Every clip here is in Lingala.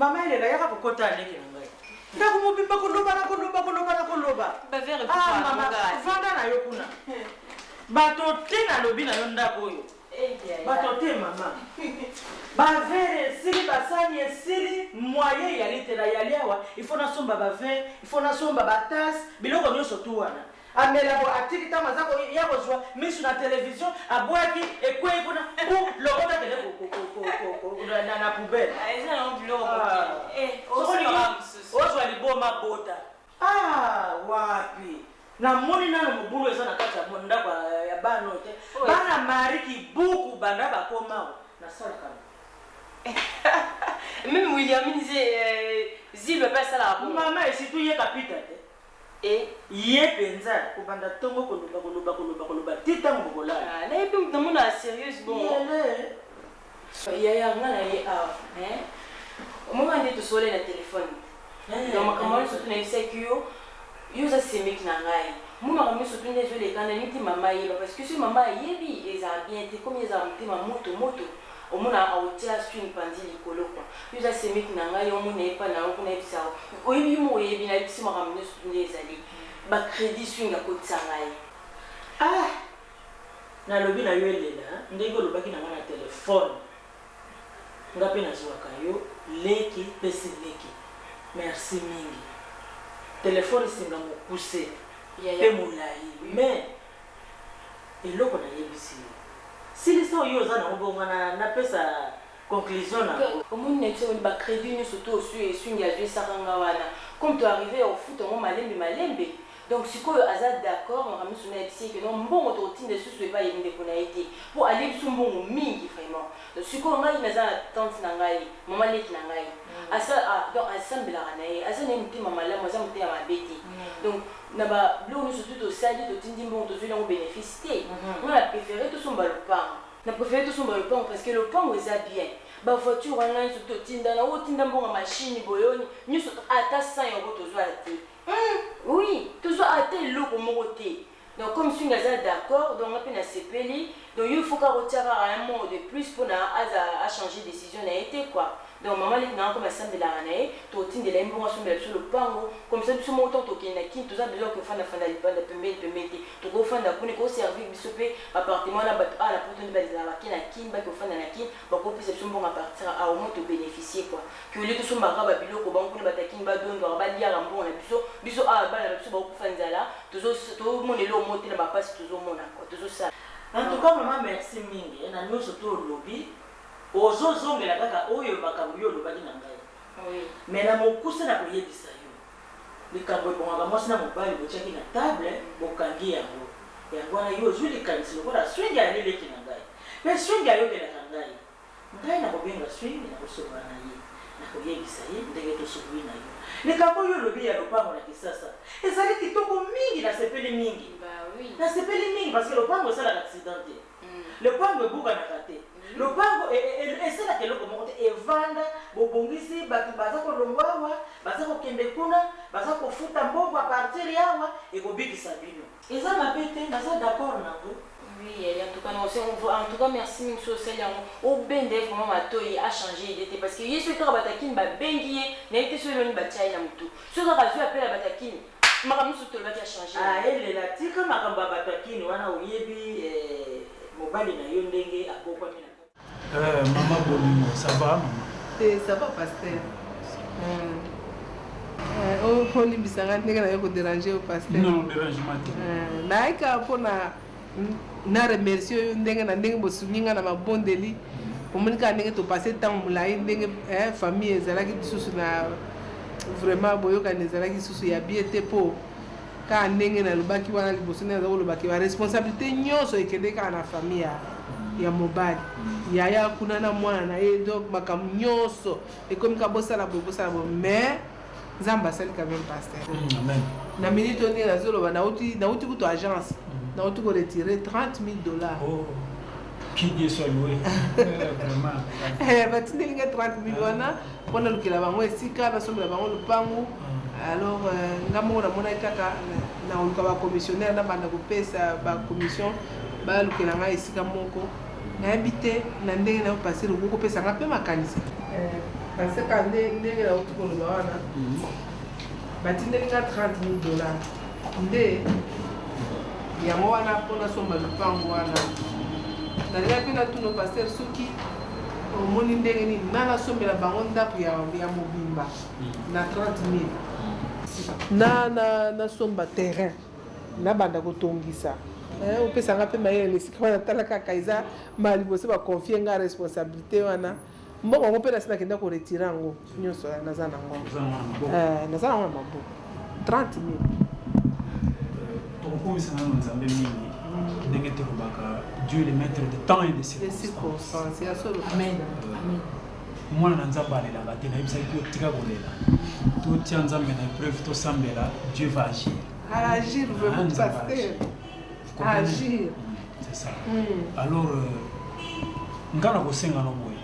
Maman elle est là, il y a pas de temps niki ngai. Ndako mobimba koloba na koloba. Ba verre pour maman, vanda na yo kuna. Bato te na lobi na yo ndako yo. Bato te mama. Ba verre sili basani esili moyen ya litera ya liawa, il faut na somba ba verre, il faut na somba ba tasse, biloko nyoso tu wana. Amela bo atiki tama zako ya kozwa misu na television abwaki ekwe kuna ou lokota kele ko na poubelle. Eza na biloko. Ozwa liboma bota. Wapi. Na moni na mobulu eza na kati ya monda kwa ya bano te. Bana mariki buku banda bakoma na sala kama. Même William disait Zil veut pas ça là. Maman et surtout yé kapita te. Yé penza ko banda tongo koloba tita ngobola. Là et puis dans mon sérieux bon. Ya ngana ye au moment où tu sois là le téléphone. Donc comment surtout na sécurité Yoza semik na ngai. Muna kami surtout les jeux quand niti mama yeba parce que si mama yebi eza bien te comme eza mtima moto. Omuna autia swing pandi likolo kwa. Yoza semik na ngai omuna epa na okuna ebisa. Oyebi mo yebi na ebisi mama mine surtout les ali. Ba crédit swing akotsa ngai. Na lobi na yo elela ndenge lobaki na nga na téléphone. Ngapi na zwaka yo leki pesi leki. Merci mingi. Téléphone singa mo poussé pe molai mais eloko na yebisi si les gens yo za na bonga na pesa conclusion na omuni na tso ba crédit ni surtout sur swing ya 200 wana comme tu arrivé au foot on malembe donc si quoi azad d'accord on ramène son ici que non bon autotine de sous pas yende ko na été pour aller sur bon mingi vraiment donc si quoi ngai na za tante na ngai maman leki na ngai asa donc ensemble la nae asa ne mti mama la moza mti ya mabeti donc na ba blo nous surtout au sali to tindi bon to zela on bénéficier on a préféré tout son balopang na préféré tout son balopang parce que le pang est bien ba voiture on a surtout tinda na otinda bon machine boyoni nous ata 100 euros to zo ati oui toujours ata loko mokoté donc comme si on est d'accord donc on a peine à sepeli donc il faut qu'on retire un mot de plus pour à changer de décision n'a été quoi. Donc maman les gens comme ça de la année, tout le de l'information sur le pango, comme ça tout mon temps toqué na qui tout ça besoin que fan de la permettre, tout go fan de pour servir bisopé appartement là la porte de base la qui na qui ba que fan na qui ba ko perception bon à partir à au moins te bénéficier quoi. Que les tout sont maraba bilo ko banko ba takin ba don ba lia rambo na biso ba na biso ba ko fan zala tout mon elo monter na ba passe toujours mon quoi toujours ça. En tout cas maman merci mingi na nous surtout lobby ozozongela kaka oyo bakambo yo lobaki na ngai. Oui. Mais na mokusa na koyebisa yo. Likambo ebongaka mwasi na mobali botiaki na table bokangi yango. Yango wana yo ozwi likanisi lokola swing ya leleki na ngai. Mais swing ya yokelaka ngai. Ngai na kobenga swing na kosoba na ye. Na koyebisa ye ndenge tosobi na yo. Likambo yo lobi ya lopango na kisasa. Ezali kitoko mingi na sepeli mingi. Bah oui. Na sepeli mingi parce que lopango esala accidenté. Lopango ebuka na kate. Lopango esala keloko moko te evanda bobongisi bato baza kolongwawa baza kokende kuna baza kofuta mbongo a partir yawa ekobikisa bino eza mabe te naza d'accord nango. Oui, en tout cas, non, en tout cas, merci Mixo Selian. Au bende vraiment ma toy a changé d'idée parce que yesu ka batakin ba bengié n'a été sur le bataille na mutu. Ce que razu appelle la batakin. Makamu sur le bataille a changé. Elle la tika makamba batakin wana oyebi mobali na yo ndenge akokwa mina. Maman Bolino, ça va maman? Ça va pasteur. Oh, on bisanga ndenge na yo ko déranger au pasteur. Non, dérangement te. Naika pona na remercier ndenge na ndenge bosuninga na mabondeli. Omonika ndenge to passer temps mulai ndenge famille ezalaki bisusu na vraiment boyoka nezalaki susu ya biete po ka ndenge na lobaki wana liboso na lobaki ba responsabilité nyonso ekendeka na famille ya mobali yaya kuna na mwana na ye donc makambo nyonso ekomi ka bosala bo mais nzambe asali quand même pasteur. Amen. Na minute ondenge nazoloba nauti kuto agence nauti ko retirer $30,000. Oh, qui Dieu soit loué. Vraiment. Batindelinga 30,000 wana mpona lukela bango esika basombela bango lupangu. Alors ngambo na mona kaka na oluka ba commissionnaire na banda kopesa ba commission ba lukela nga esika moko na habité na ndenge na passer ko kopesa nga pe makanisi parce que quand ndenge na utu koloba wana batindelinga $30,000 nde yango wana mpona somba lupango wana nalinga mpe natuno paster soki omoni ndenge nini nga nasombela bango ndako ya mobimba na $30,000 nasomba terrain nabanda kotongisa opesanga mpe mayele esika wana tala kaka eza maliboso baconfie nga responsabilité wana mbongo yango mpe nasi nakenda koretire yango nyonso naza nango naza nango na maboko $30,000 tokokomisa nano nzambe mingi ndenge tolobaka Dieu le maître de temps et de circonstances ya solo mwana na nzambe alelaka te nayebisaki mpe tika kolela totia nzambe na épreuve tosambela Dieu va agir vraiment pasteur agir c'est ça alors nga na kosenga no boye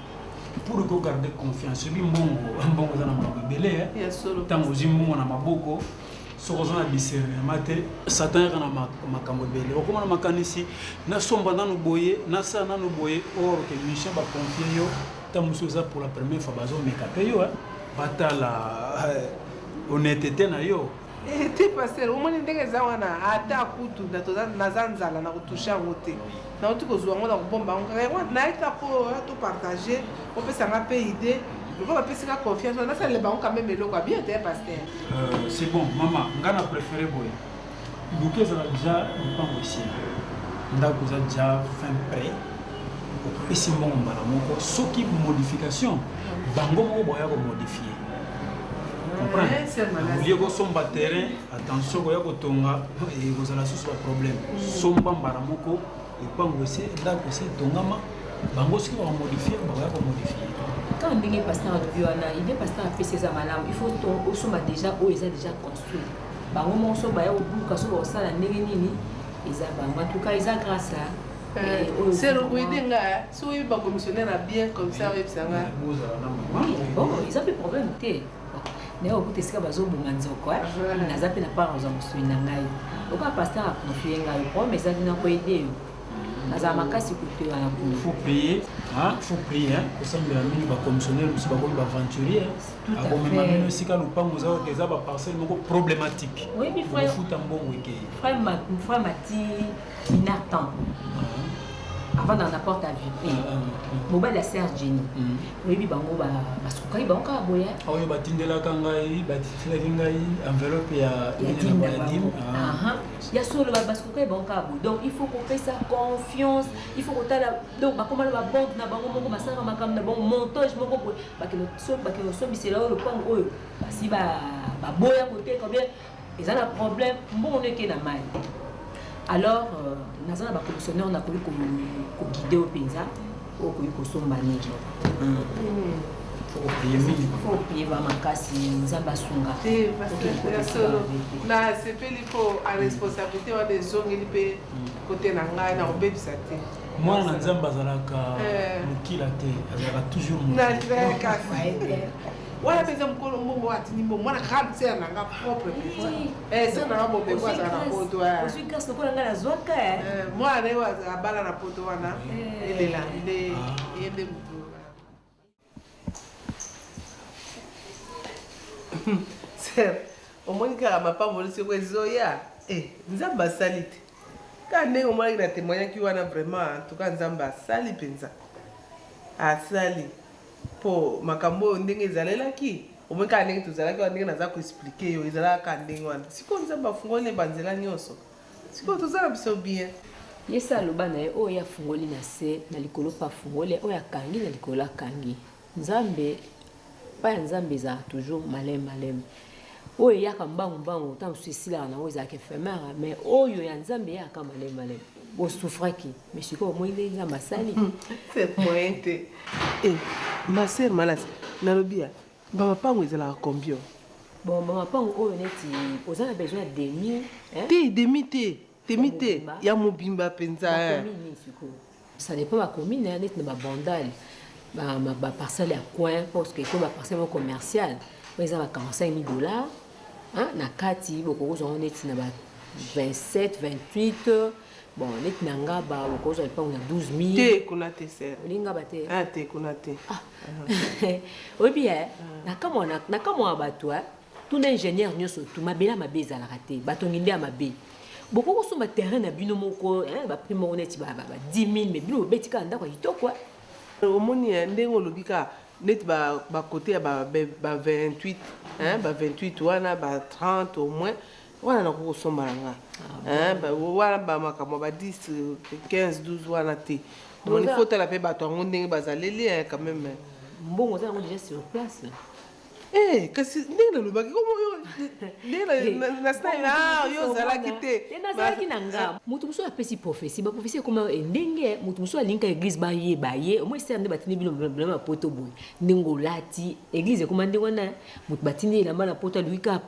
pour que garder confiance soki mbongo eza na makambo ebele ntango ozwi mbongo na maboko soki oza na discernement te satan yaka na makambo ebele okoma na makanisi nasomba nano boye nasala nano boye or ke mission baconfie yo ntango mosusu eza pour la première fois bazomeka mpe yo batala honnêteté na yo te paster omoni ndenge eza wana ata kutu naza nzala na kotushe yango te nauti kozwa yango na kobomba yango kaka yango nayeka mpo topartage opesanga mpe ide loba bapesika confiance wana nasalele bango quand même eloko abien te paster c'est bon mama nga na préféré boye ibuki ezala déjà lupango esi ndako eza déjà fin prêt opesi mbongo mbala moko soki modification bango moko boya komodifie olie kosomba terrain attention koya kotonga ekozala susu baproblème somba mbala moko epango esi ndako esi etongama bango soki bakomodifie bakoya komodifie quand ndenge pasteur alobi wana ide pasteur apesi eza malamu il faut osomba déjà oyo eza déjà construit bango moko so baya kobuluka so bakosala ndenge nini eza bango en tout cas eza grâce c'est rekoyedenga so oyebi bacommissionnaire na bien comme ça oyebisanga bon eza mpe problème te naye okuta esika bazobonga nzoko naza mpe na part ozwa mosui na ngai oka pasteur aconfie ngai problème ezali na koyede yo nazala makasi kote wana faut prier kosambela mingi bacommissionnaire mosusu bakomi baaventurier akomema mino esika lupango eza baparcelle moko problématique ofuta mbongo ekei frère mati inartan avant dans la porte à vue mobile ya Serge Jenny oyebi bango basukaki bango kaka boya oyo batindelaka ngai batiselaki ngai enveloppe ya dim ya solo basukaki bango kaka boya donc il faut kopesa confiance il faut kotala donc bakomala babonde na bango moko basalaka makambo na bango montage moko boye bakende osombisela oyo lopango oyo basi baboya koteka bien eza na problème mbongo neke na mai alors naza na bacommissionnaire nakoki koguide o mpenza okoki kosomba nini faut paye bamakasi nzambe asunga te solo na sepeli mpo aresponsabilité wana ezongeli mpe kote na ngai na kobebisa te mwana na nzambe azalaka mokila te azalaka toujours wana mpenza mokolo mbongo atindi mbongo mwana grande sere nanga propre mpenza sere nanga bobengo azala na poto mwana naye abala na poto wana elela nde ye nde motu sere omoni kaka mapamboli soko ezoya nzambe asali te kaka ndenge omonaki na témoignaki wana vraiment en tout cas nzambe asali mpenza asali mpo makambo oyo ndenge ezalelaki omoi kaka ndenge tozalaki wana ndenge naza koexplike yo ezalaka kaka ndenge wana sikoyo nzambe afungoli banzela nyonso sikoyo toza na biso bien yesi aloba na ye oyo afungoli na se na likolo mpe afungoli oyo akangi na likolo akangi nzambe pa ya nzambe ezalaka toujours maleme oyo eyaka mbangu ntango mosusu esilaka nango ezalaka éphémère mais oyo ya nzambe eyaka maleme bosouffraki mais sikoyo omoi ndenge nzambe asali c'est moyen te ma sere malasi nalobi ya bamapango ezalaka combien bon bamapango oyo neti oza na besoin ya demi te ya mobimba mpenza ça dépend bacommune neti na babandale baparcelle ya coin parce que eko baparcelle mo commerciale oyo eza ba $45,000 na kati bokokozwango neti na 27, 28. Bon, net nanga ba au cause on a 12 000. Te kunate ser. Linga bate. Ah te kunate. Ah. Oui bien. Na kama abatwa. Tout ingénieur nyoso tout mabela mabeza la raté. Bato nginde a mabe. Beaucoup sont ma terrain na bino moko ba primo net ba 10 000 mais bino betika ndako kitoko. Omoni ndengo lobika net ba côté ba 28 ba 28 wana ba 30 au moins. Wana na ko sombalanga. Ba wana ba makamo ba 10 15 12 wana te. Donc il faut la paix ba to ndenge bazaleli quand même. Mbongo za déjà sur place. Eh, kasi ndenge lo baki como yo ndenge na style yo zala kite. Na zala kinanga. Mutu muso apesi prophétie, ba prophétie comme ndenge mutu muso alinka église ba ye, au moins c'est ande batini bilo problème poto boy. Ndingo lati église comme ndenge wana mutu batini la mala poto luika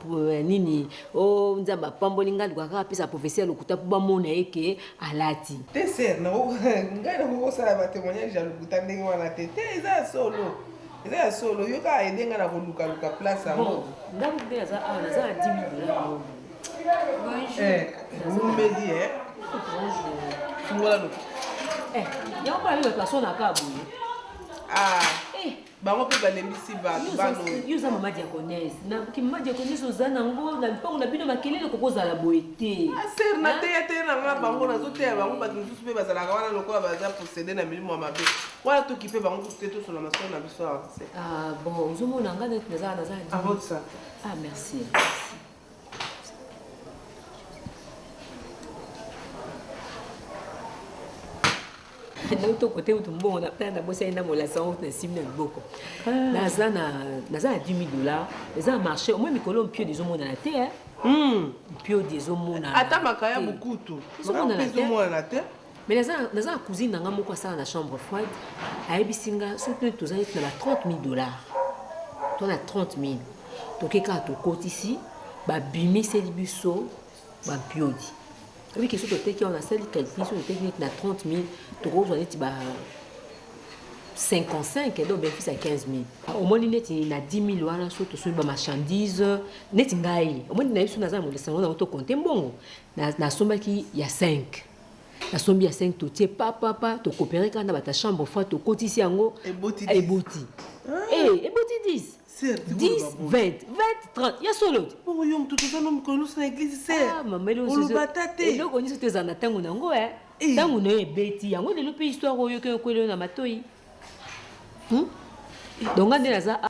nini o nzamba pambolinga lwa apesa prophétie lokuta po ba mona eke alati. Te ser na ngai na ko sala ba témoignage ya lokuta ndenge wana te eza solo. Eza solo yo ka edenga na koluka place yango. Ndako de za $10 000. Mbedi Fungola lo. Yo ba yo place na kabu. Bango pe balembisi ba bano. Yo za mama diaconesse. Na ki mama diaconesse ozana ngo na mpango na bino makelele kokoza la boete. Ser na te na nga bango na zote ya bango bato susu pe bazala ka wana lokola baza posséder na milimo mabe. Wala to kipe bango tout to sur la maison na biso avancé. Bon, ozomo na nga net na za. Avant ça. Merci. Donc to côté où tout bon on a plein d'abord c'est une amolation na simne boko. Na za $10 000. Les a marché au moins mikolo mpio des hommes na la terre. Mpio des hommes na. Ata makaya bukutu. Makaya na terre. Mais dans la cousine nanga moko ça na chambre froide. Aibisinga surtout tous années na $30 000. Toi na 30 000. Donc eka to côté ici ba bimi selibuso ba piodi. Oui, que sur le texte, on a celle qui calcule sur le technique na 30 000, tu vois, on est 55, et donc ben fils à 15 000. Au moins, net il a 10 000 voilà sur sur ba marchandise, net ngai. Au moins, na sur na za mo lesango na auto compter bongo. Na somba qui il y a 5. Na sombi ya 5 to tie papa to coopérer quand na ta chambre froide to kotisi yango et boti. Et boti 10. 10, 20, 30, il y a solo. Oh, yo, tout ça, nous connaissons l'église, c'est. Maman, et là, on dit que tu es en attendant, tango, tango, ne bêti, yango, de l'autre histoire, où il y a un na matoi. Donc, gande naza,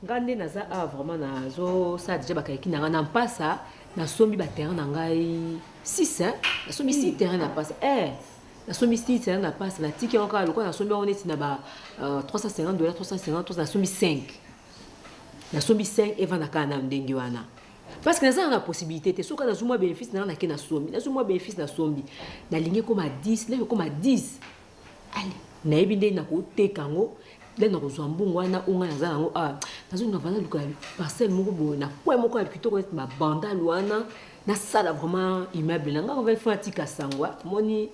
vraiment, nazo, ça, déjà, bakaiki, n'a pas ça, na sombi, terrain, nangai, 6, hein, na sombi, 6 terrain, n'a pas ça, na sombi, 6 terrain, n'a pas ça, na tiki, encore, le quoi, na sombi, on est, na ba, $350, 350, na sombi, 5. Na sombi 5 et vana kana ndenge wana parce que naza na possibilité te soka na zuma bénéfice na ke na sombi na zuma bénéfice na sombi na ligne comme à 10 na comme à 10 allez na ebinde na ko tekango le na ko mbungu wana unga naza nango na zuma vana luka parcelle moko bo na kwa moko ya kitoko ma banda luana na sala vraiment immeuble na nga va faire tika sangwa moni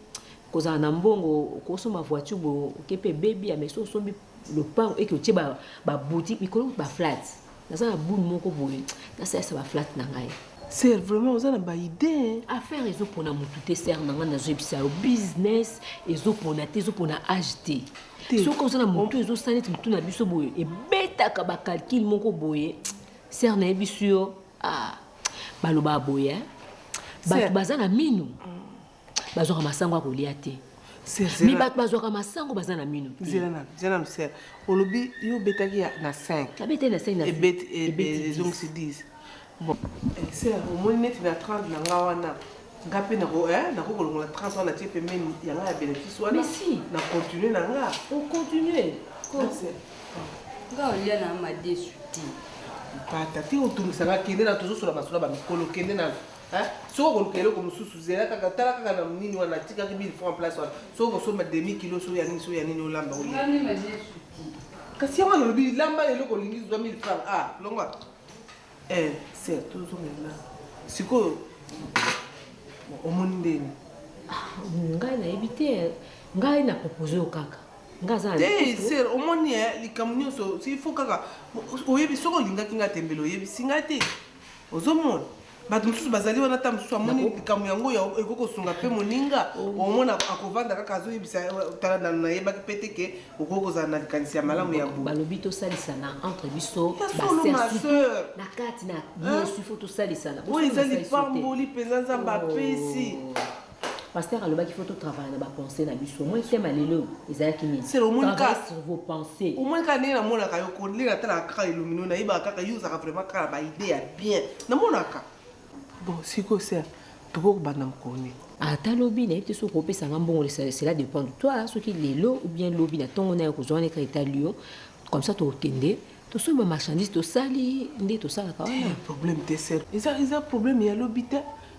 koza na mbongo ko soma voiture bo kepe baby ya meso sombi le pain et que tu ba boutique mikolo ba flat na ça boule moko boye na ça va flat na ngai c'est vraiment on a ba idée affaire ezo pona mututé ser na nga na zebisa business ezo pona te ezo pona acheter so ko ça na mutu ezo sanet mutu na biso boye e betaka ba calcul moko boye ser na biso baloba boye ba bazana minu bazo masango kolia te mi bat bazoka masango bazana minu zena mser olobi yo betaki na 5 la bete na 5 na et donc c'est 10 bon c'est au moins net na 30 na ngawana ngape na ko na ko kolongola 30 na tie pembeni ya nga ya bénéfice wana na continuer na nga on continue nga olia na ma desuti pata ti otungisanga kende na tozo sur la masula ba mikolo kende na so ko kele ko mususu zela kaka tala kaka na nini wana tika ki 1000 francs en place wana so ko so ma demi kilo so ya nini olamba oli ngani ma desuti kasi ya wana lobi lamba ele ko lingi 1000 francs longwa c'est tout so mena siko omondeni ngai na ebite ngai na proposer o kaka ngaza c'est omoni likamunyo so si faut kaka oyebi soko linga kinga tembelo oyebi singa te ozomona bato mosusu bazali wana ta mosusu amoni likambo yango ekokosunga mpe moninga omona akovanda kaka azoyebisa tala nayebaki mpe te ke okokozala na likanisi ya malamu ya boye balobi tosalisana entre biso na kati na yesu fo tosalisana oyo eza lipamboli mpenza nzambe apesi pasteur alobaki fo totravaille na bapense na biso omoi tema lelo ezalaki nini sur vos pensées omoi kaka ndenge namonaka yo kolinga atalaka kaka elomino nayebaka kaka yo ozaka vraiment kaka baide ya bien namonaka bon sikoyo ser tokokobanda mokoni ata lobi nayebi te soki opesanga mbongo cela dépend de toi soki lelo ou bien lobi na ntongo na yo kozwa wana ekaka lio comme ça tokende tosomba marchandise tosali nde tosalaka wana problème te ser eza problème ya lobi te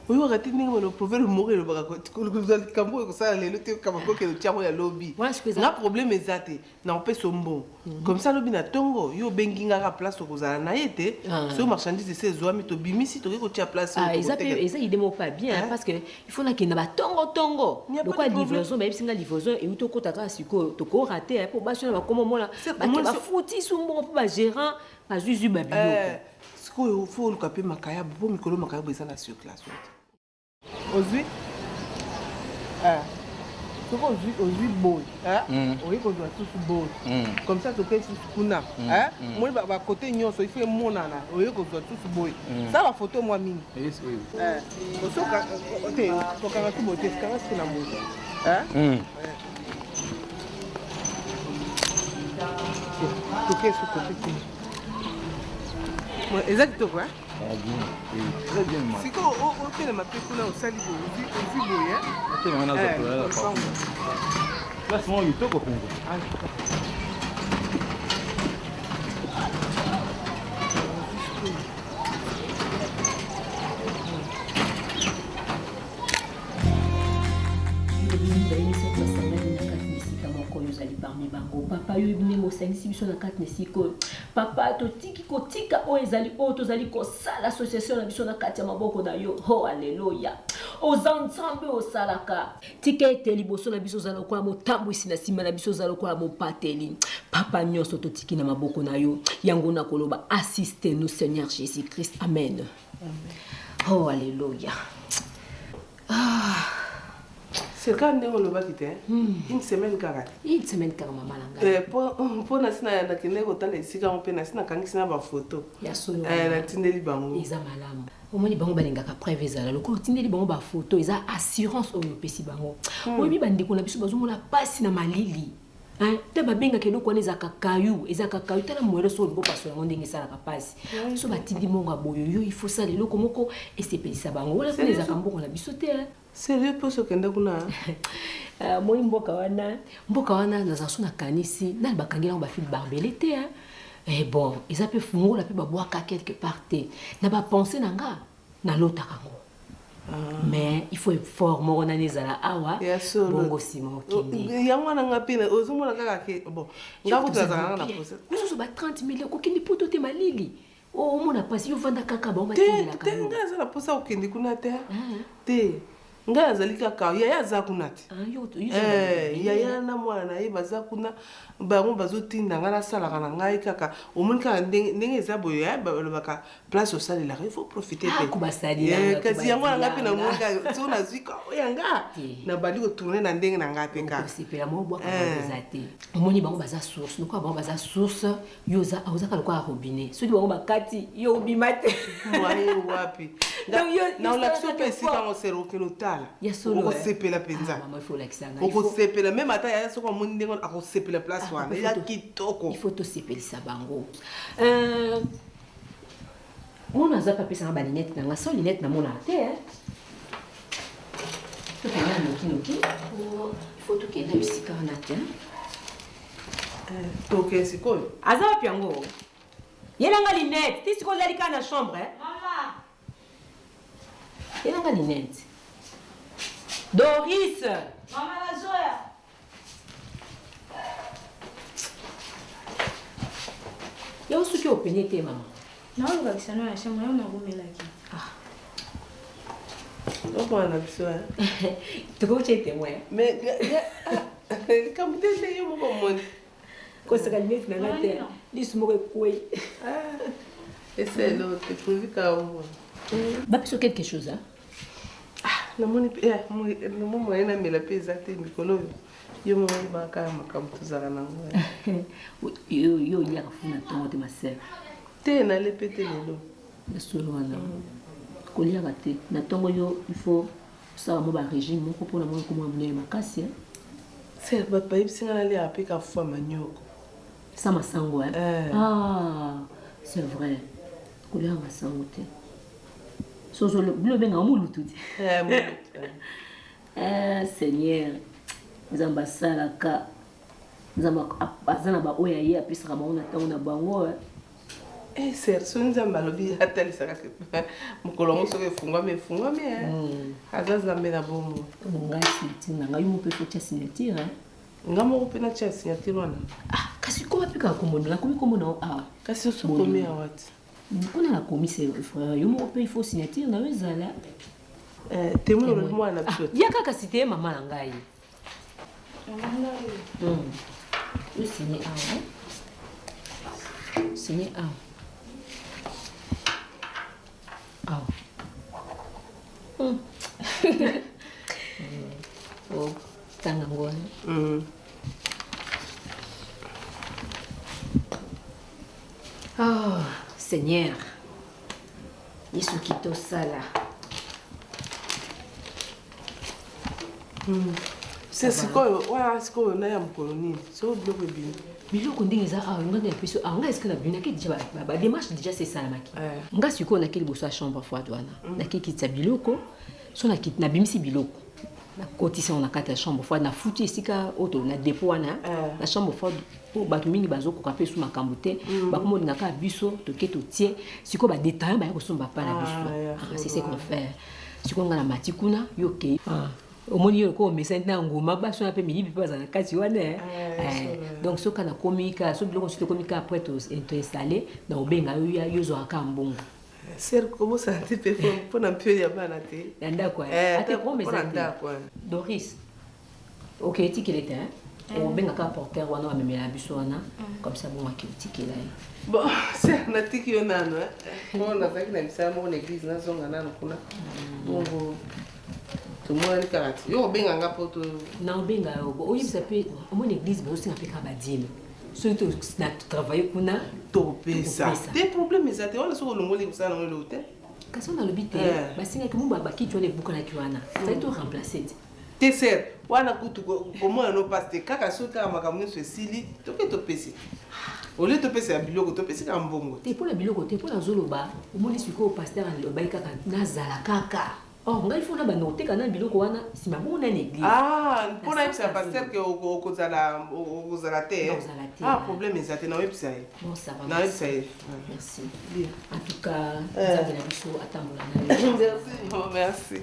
oyokaka te ndenge mana proverbe moko elobaka likambo ekosala lelo te kamakokelo tiango ya lobi nga problème eza te na opesa mbongo comme ça lobi na ntongo yo obengi ngaka place okozala na ye te soki marchandise ese ezwami tobimisi tokoki kotia place eza ide moko pas bien parce que il faut nakenda batongotongo lokwa livraison bayebisi nga livraison euti okota kaka sikoyo tokorate mpo basi wana bakoma omona bafuti su mbongo mpo bagérant bazwizwi babiloko sikoyo fo oluka mpe makayabo mpo mikolo makayabo eza na circulation ozwi soki ozwi boy oyi kozwa susu boy comme ça tokei susu kuna moni bakote nyonso ifo emonana oyi kozwa susu boy sala foto mwa mingi te tokanga tu boy te sikanga siki na moto tokei su kote te eza kitoko Très bien, moi. Si on fait ma pécule au sali, on vit boyer. Là, c'est moi, il toque au Congo. parmi bango papa yo ebine mosangisi biso na kati na siko papa totiki kotika o ezali o tozali kosala association na biso na kati ya maboko na yo oh alleluya ozanzambe osalaka tika ete liboso na biso zala kwa motambwisi na nsima na biso zala kwa mopateli papa nyonso totiki na maboko na yo yango na koloba assiste nous Seigneur Jésus Christ amen oh alleluya c'est quand on le va quitter une semaine carré maman langa pour na sina na kine ko tala isika on pe na sina kangi sina ba photo ya solo na tindeli bango eza malamu omoni bango balingaka preuve ezala lokolo tindeli bango ba photo eza assurance oyo pesi bango oyebi bandeko na biso bazomona pasi na malili te babenga keloko wana ezaka kayu tala mwele so olingo paso yango ndenge esalaka pasi so batindi mongo aboyo yo il faut sala eloko moko esepelisa bango wana kuna ezaka mbongo na biso te sérieux poso kenda kuna moi mboka wana nazasu na kanisi na bakangela ngo ba fil barbelé te bon eza pe fungola pe babwaka quelque part te na ba penser nanga na lotaka ngo mais il faut effort moko na nezala awa bongo simo kindi yango na ngapi na ozomona kaka ke bon ngako tazanga na posa biso ba 30 000 ko kindi poto te malili o mona pasi yo vanda kaka ba matindela kaka te ngaza na posa okindi kuna te nga azali kaka yaya aza kuna te yaya na mwana na ye baza kuna bango bazotinda nga nasalaka na ngai kaka omoni kaka ndenge eza boye ya balobaka place osalelaka il faut profiter te kasi yango na nga mpe namonga so nazwi yanga na bandi kotourne na ndenge na ngai mpe omoni bango baza source lokola bango baza source yo ozaka lokola robinet soki bango bakati yo obima te mwaye wapi na olakisi mpe esika ngosero okende otala okosepela mpenza okosepela meme ata yaya soki amoni ndenge akosepela place wana eza kitoko il faut tosepelisa bango mona aza papesanga balinete nanga so linete namonaka te tokenda nokinoki il faut tokenda bisika wana te toke sikoyo aza wapi yango yenanga linete ti sikoyo ozali kaka na chambre yenanga linete Doris Mama la Zoya ya usuki opene te mama naoluka kisano ya chambre yo nakomelaki okwana biso tokoche témoin mais likambo te ndenge moko moni kosaka linete nanga te lisu moko ekwei eselo te prévu ka omona Bah, puis quelque chose, hein? Ah, non, mon moyen de me la paix, exact, Mikolo. Yo, mon baka, ma campusana. Yo, il y a un fou de ma sœur. T'es na le pété le lot. Le solo, là. Colia raté. Natongo yo, il faut ça, mon régime, mon copain, mon comment amener ma casse, hein? C'est papa, il s'est allé à piquer à foi manioc. Ça m'a sango, hein? Ah, c'est vrai. Colia m'a sango, t'es. Sozo le ben en moulu tout. Seigneur. Nous avons ça la ka. Nous avons azana ba oya ye apisa kama ona tauna bango. Eh ser so nzamba lobi atali saka ke. Mukolongo so ke fungwa me. Azaza me na bomo. Ngasi tina ngayo mo pe fotia signature. Ngamo ko pe na tia signature wana. Ah, kasi ko apika komono la komi komono ah. Kasi so komi awati. On a la commis c'est frère. Yo mo pe il faut signature na wezala. Témoin le moi na biso. Ya kaka cité maman la ngai. Oui, signé un. Signé un. Oh, tangango. Oh, Seigneur. Isukito sala. C'est sikoyo, wa sikoyo na ya mkoloni. So bloque bien. Biloko ndenge za ah ngana peso ah nga est-ce que na bina ke déjà ba démarche déjà c'est ça la maki. Nga siko na kili boso chambre fois douana. Na kiki tsa biloko so na kit na bimisi biloko. Na kotisi on na kata chambre fois na futi esika auto na dépôt wana na chambre fois po bato mingi bazoko ka peso makambo te ba komo na ka biso to keto tie siko ba détail ba ko somba pa na biso. C'est ce qu'on fait. Siko nga na matikuna yoke. Au moins, il y a un message dans le gouvernement, parce qu'on a mis les gens dans la case. Donc, ce qu'on a commis, ce qu'on a commis après tout installé, dans le Benga, il y a un cambon. C'est comment ça te fait pour un peu de banalité? D'accord. Doris, ok, tu qu'il était. On Benga ka porter, on a même la buissona, comme ça, bon, qui est là. Bon, c'est un tiki on a, non? On a fait une église, on a fait une bon. Tout le monde est caractère. Yo benga nga poto. Non benga yo. Oyi sape au moins église mais aussi apeka badile. Surtout na travailler kuna topesa. Des problèmes ça te on so longoli ça dans l'hôtel. Kasi on a le bité. Ba singa ke mumba ki tu les buka na kiwana. Ça to remplacer. Te ser. Wana kutu comment no paste kaka so ka makamwe so sili to ke topesi. Ole topesi ya biloko topesi ka mbongo. Te pour la biloko te pour la zoloba. Au moins siko pasteur le baï kaka nazala kaka. Oh, il faut noter quand même biloko wana si ma bonne église. Ah, pour na ça pasteur que au la terre. Ah, problème exact na website. Bon ça va. Na website. Merci. Bien. En tout cas, vous avez la biso atambola. Merci. Merci.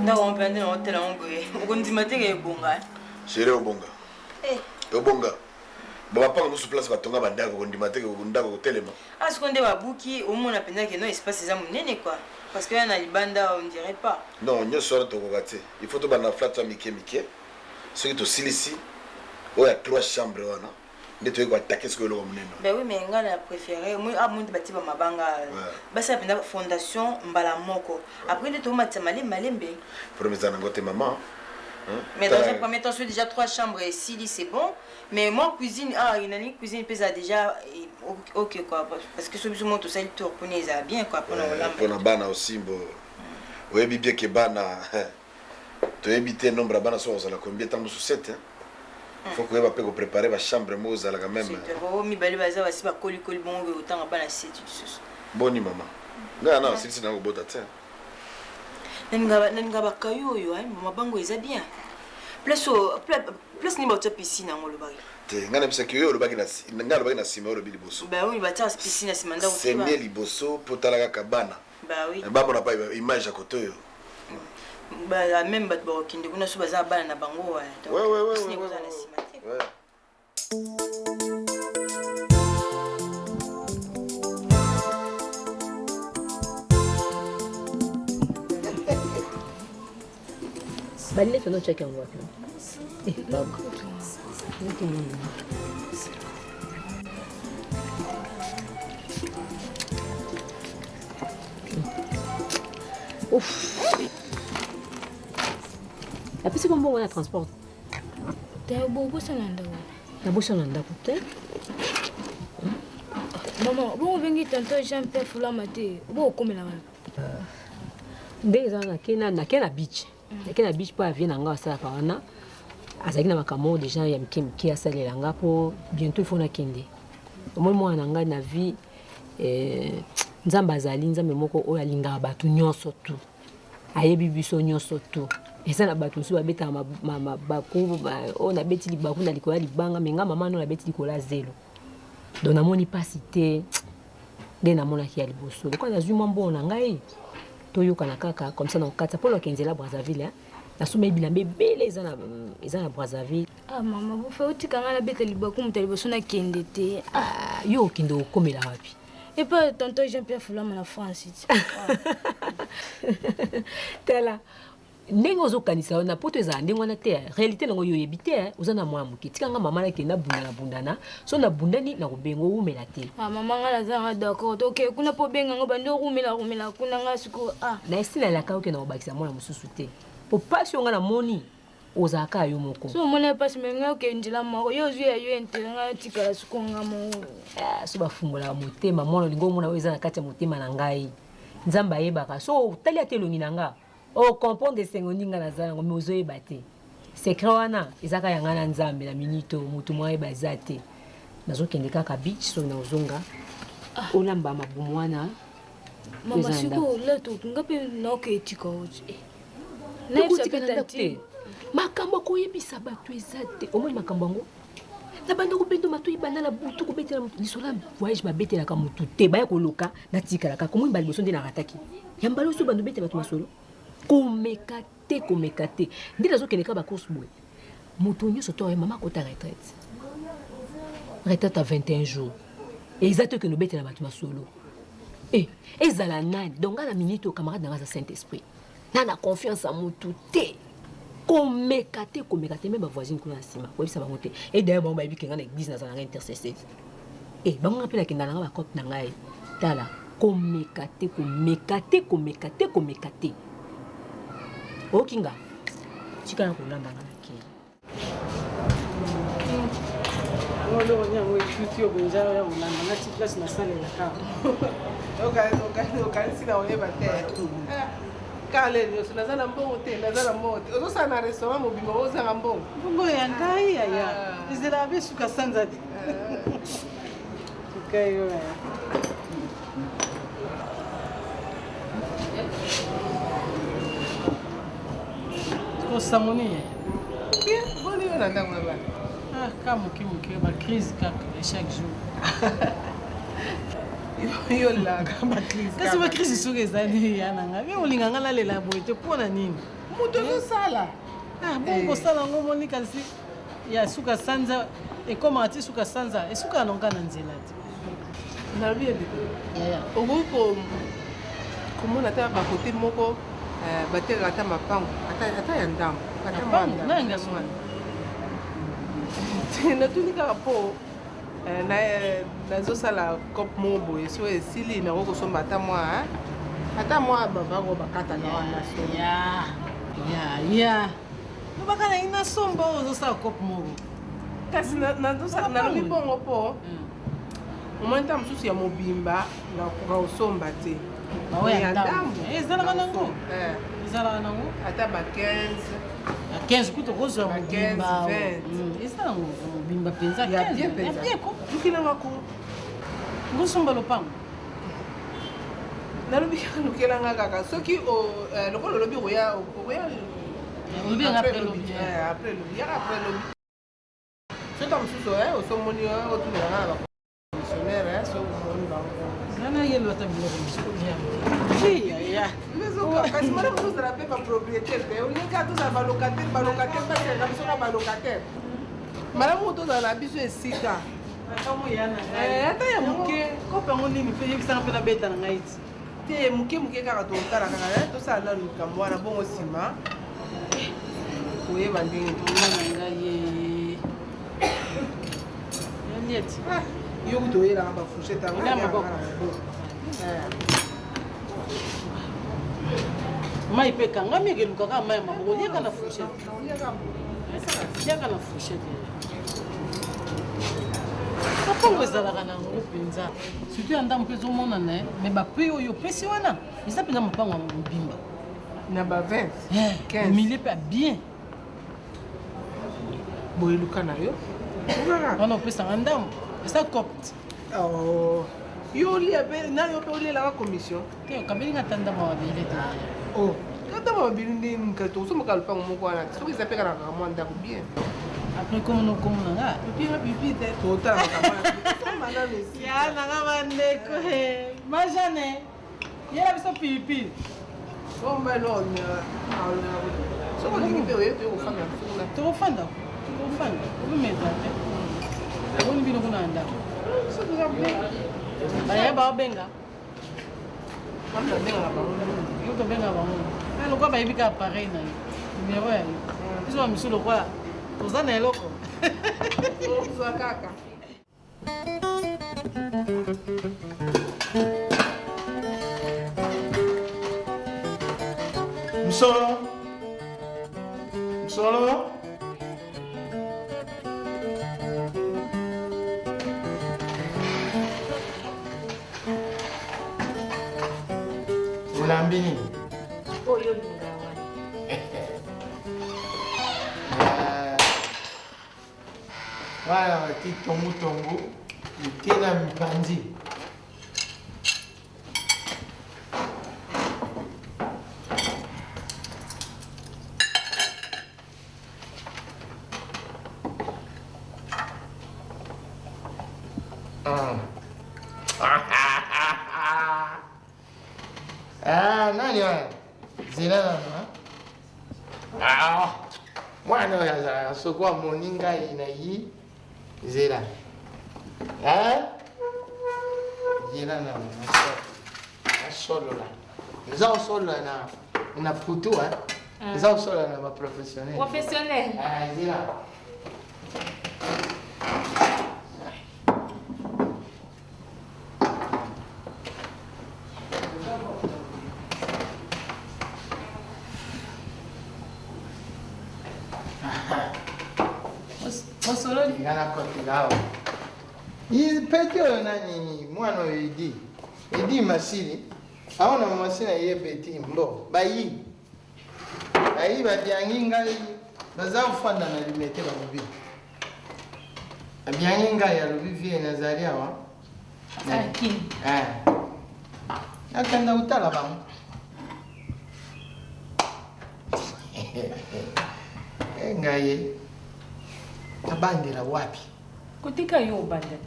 Na on peut aller hôtel ngoye. On dit matin que bonga. Chérie obonga. Obonga. Baba panga musu place batonga bandako kondimate ko ndako telema. Ah, ce qu'on dit babuki au moins napenda que non espace za munene quoi. Parce que na libanda on dirait pas. Non, nyo sora to kokate. Il faut to bana flat to mike. Ce qui to silisi. O ya 3 chambres wana. Ndeto ko attaquer ce que lo munene. Ben oui, mais nga na préféré moi a mundi bati ba mabanga. Basa penda fondation mbala moko. Après ndeto matamale malembe. Promesa na ngote maman. Mais dans un premier temps, c'est déjà 3 chambres et 6 lits, c'est bon. Mais moi, cuisine, il y a une cuisine qui pèse déjà ok quoi. Parce que celui qui monte ça, il tourne bien quoi. Pour la bana aussi, bon. Oui, bien que bana, tu éviter nombre de bana sur la combien de temps sur 7. Il faut que tu puisses préparer la chambre, moi, ça quand même. Oh, mi bali baza basi ba koli bon autant bana 7 Boni maman. Non, c'est dans le beau tête. Nenga bakayo yo mabango eza bien. Plus ni ba piscine ngolo ba. Te ngana bisa ki yo lo baki na ngalo baki na sima lo biliboso. Ba oui ba ta piscine sima ndako. C'est mieux liboso potala ka kabana. Ba oui. Ba bona pa image à côté yo. Ba même ba ba kinde kuna so baza bana na bango wa. Ouais. Balile tono check en wapi. Baba. Ouf. Après c'est comme bon on a transport. T'as beau ça nanda. Na bosa nanda côté. Maman, bon vengi tanto Jean-Pierre Fulamate. Bon comme là. Ndeza na kena beach. Na kena beach pa vient nga sala kana. Azaki na makamo déjà ya mke asalela nga po bientôt il faut na kende. Moi na nga na vie nzamba azali nzambe moko oyo alingaka bato nyonso tu. Ayebi biso nyonso tu. Eza na bato nsu babeta baku o na beti libaku na likola libanga menga mama no na beti likola zelo. Donc namoni pas cité de na mona kia liboso. Ko na zuma mbona ngai toyoka na kaka comme ça na kata polo kenzela Brazzaville hein. Na suma bilambe bele eza na Brazzaville. Ah maman, vous faites uti kanga na beta libaku mutali boso na kende te. Ah yo kende okomela wapi? Et pas tonton Jean-Pierre Fulama na France. Tela ndenge ozokanisa na poto eza ndenge wana te réalité nango yo yebite ozana mwa muke tikanga mama na kenda bundana so na bundani na kubengo umela te. Ah maman ngala za d'accord OK kuna po benga ngo bando rumela kuna nga siko na esina la ka oke na obakisa mwana mususu te po pasi nga na moni ozaka yo moko so mona pasi menga oke njila moko yo zwi yo entenga tikala siko nga mo so bafungola motema mwana lingo mona weza na kati ya motema na ngai nzamba yebaka so tali atelongi na nga o comprendre sengondi nga nazala ngo mozo yebate secret wana ezaka yanga na nzambe na minito mutu mwa yeba te nazokende kaka beach so na ozonga olamba mabumu wana mama siko leto ngape noke etika oje na yebisa te makambo ko yebisa bato ezate omoni makambo ngo na bando ko bendo matu ibanda na butu ko betela lisola voyage ba betela ka mutu te ba ko loka na tikala ka komo mbali boso ndi na rataki yambalo so bando betela bato masolo komekate ndila zokende ka ba course boy mutu nyonso to mama ko ta retraite à 21 jours exact que nous betela bato masolo ezala nani donc na minute au camarade dans Saint-Esprit na confiance en mutu te komekate même voisine kuna sima ko bisa bango te et d'ailleurs bon ba bi kenga na église na zanga intercesseur bango ngapela kinda nga ba cop na ngai tala komekate okinga chikana kulanda na ki ngolo nyango etuti obunjalo ya ulanda na chiklas na sale la ka oka sina oyeba te kale nyo nazana mbongo te nazana mbongo te ozosa na restaurant mobimba ozanga mbongo mbongo ya ngai ya izela besuka sanza te tukayo Samoni bien boni on anda ngaba kama muke ba crise kaka chaque jour yo la kama crise kasi ba crise suke zani yana ngabe ulinganga la lela boite pona nini muto zo sala bongo sala ngo moni kasi ya suka sanza e koma ati suka sanza e suka nonga na nzela ti na bien ya ogo komona ta ba côté moko bateka ata mapango ata ya ndambo ata mwanda nanga swana natuni kaka po nazosala cope moko boye so esili nango kosomba ata mwa babango bakata na wana ya obaka na ina somba ozosala cope moko kasi nalobi bongo po omoni nta mosusu ya mobimba nakoka kosomba te ya ndambo ezalaka nango ata ba 15 kuto kozwa mobimba ezala mobimba mpenza ya bien ko lukelanga ko ngosomba lopango nalobi lukelanga kaka soki lokola olobi okoya après lobi yaka après lobi sota mosusu osomoni otunelanga na baconditionnaire so omoni bango nana yelo ata biloko kasi mara kozala mpe bapropriétaire te olinga tozala balocataire baselanga biso na balocataire malamu tozala na biso esika ata ya moke kopango nini mpe yebisanga mpe na beta na ngai ti te moke kaka totala kaka tosala na likambo wana bongo nsima koyeba ndenge tomona ngai yalieti yo kutu oyelanga bafourchette yango mai pe kangami ekeluka kaka mai ya maboko liaka na fourchette liaka na fourchette bapongo ezalaka nango mpenza surtout ya ndambo mpe ezomonana me baprix oyo opesi wana eza mpenza mopango ya mobimba na ba 20 milie mpe bien boyeluka na yo wana opesanga ndambo eza copte yo olia mpe na yo mpe olielaka commission te okabelinga ata ndambo mabele te ata mabili ndeni tosomaka lupango moko wana te soki eza mpe kanaka mwa ndako bien après komona okomonanga pipi te totalaka ya nanga bandeko majane yela biso pilipili tokofanda omemeza te oboni bino kuna na ndako baya baobenga yo tobenga bango lokwa bayebi ka appareil na yo numero ya yo biso bamisu lokola toza na eloko ozwa kaka Msolo ulambini oyo lingawa wala wati tongu ikena mipanzi nani wana zilala mwana oyo azalaka soki amoni ngai na yi zela zela na asolola eza osolola na putu eza osolola na baprofessionnel zela ngana kotilao peti oyo nani mwana oyo edi masili aona masili na ye peti mbo bayi babyangi ngai baza kofanda na limete balobi babyangi ngai alobi vie nazali awa nakenda kotala bango ngai abandela wapi kotika yo obanda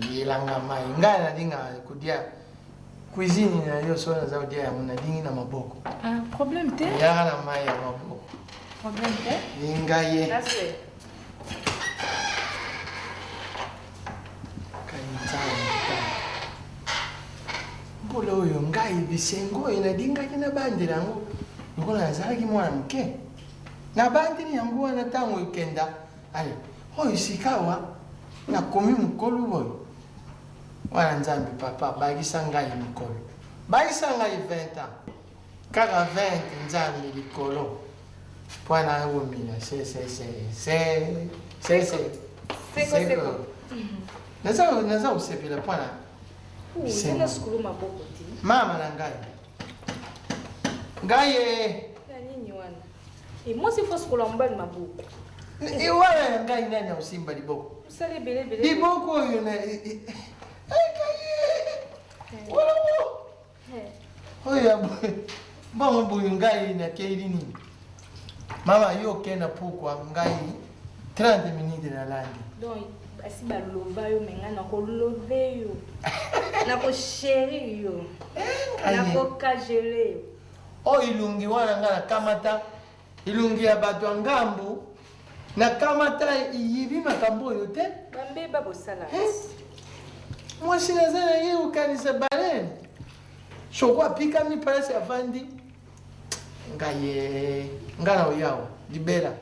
ti yelanga mai ngai nalinga kodia cuisine na yo so naza kodia yango nalingi na maboko problème te yaka na mai ya maboko problème te ngai ye mbula oyo ngai bisengo oyo nalingaki nabandela yango lokola nazalaki mwana moke nabandeli yango wana ntango ekenda ale oyo sika awa nakomi mokolo oyo wana nzambe papa bakisa ngai mokolo bakisa ngai 20 ans kaka 20 nzambe likolo mpo ana omila naza kosepela mpo na mama na ngai mosi fo sikola mobali maboko wana ya ngai nani akosimba liboko liboko oyo oyo bongo boyo ngai nakeli nini mama yo okenda pokwa ngai 30 minutes nalandi asi balova yo menga nakolove yo nakosheri yo nakokagele yo oyo ilungi wana nga nakamata ilungi ya bato ya ngambu nakamata iyibi makambo oyo te bambeba bosala mwasi naza na ye kokanisa balene soko apikami palasi avandi ngai na oyawa libela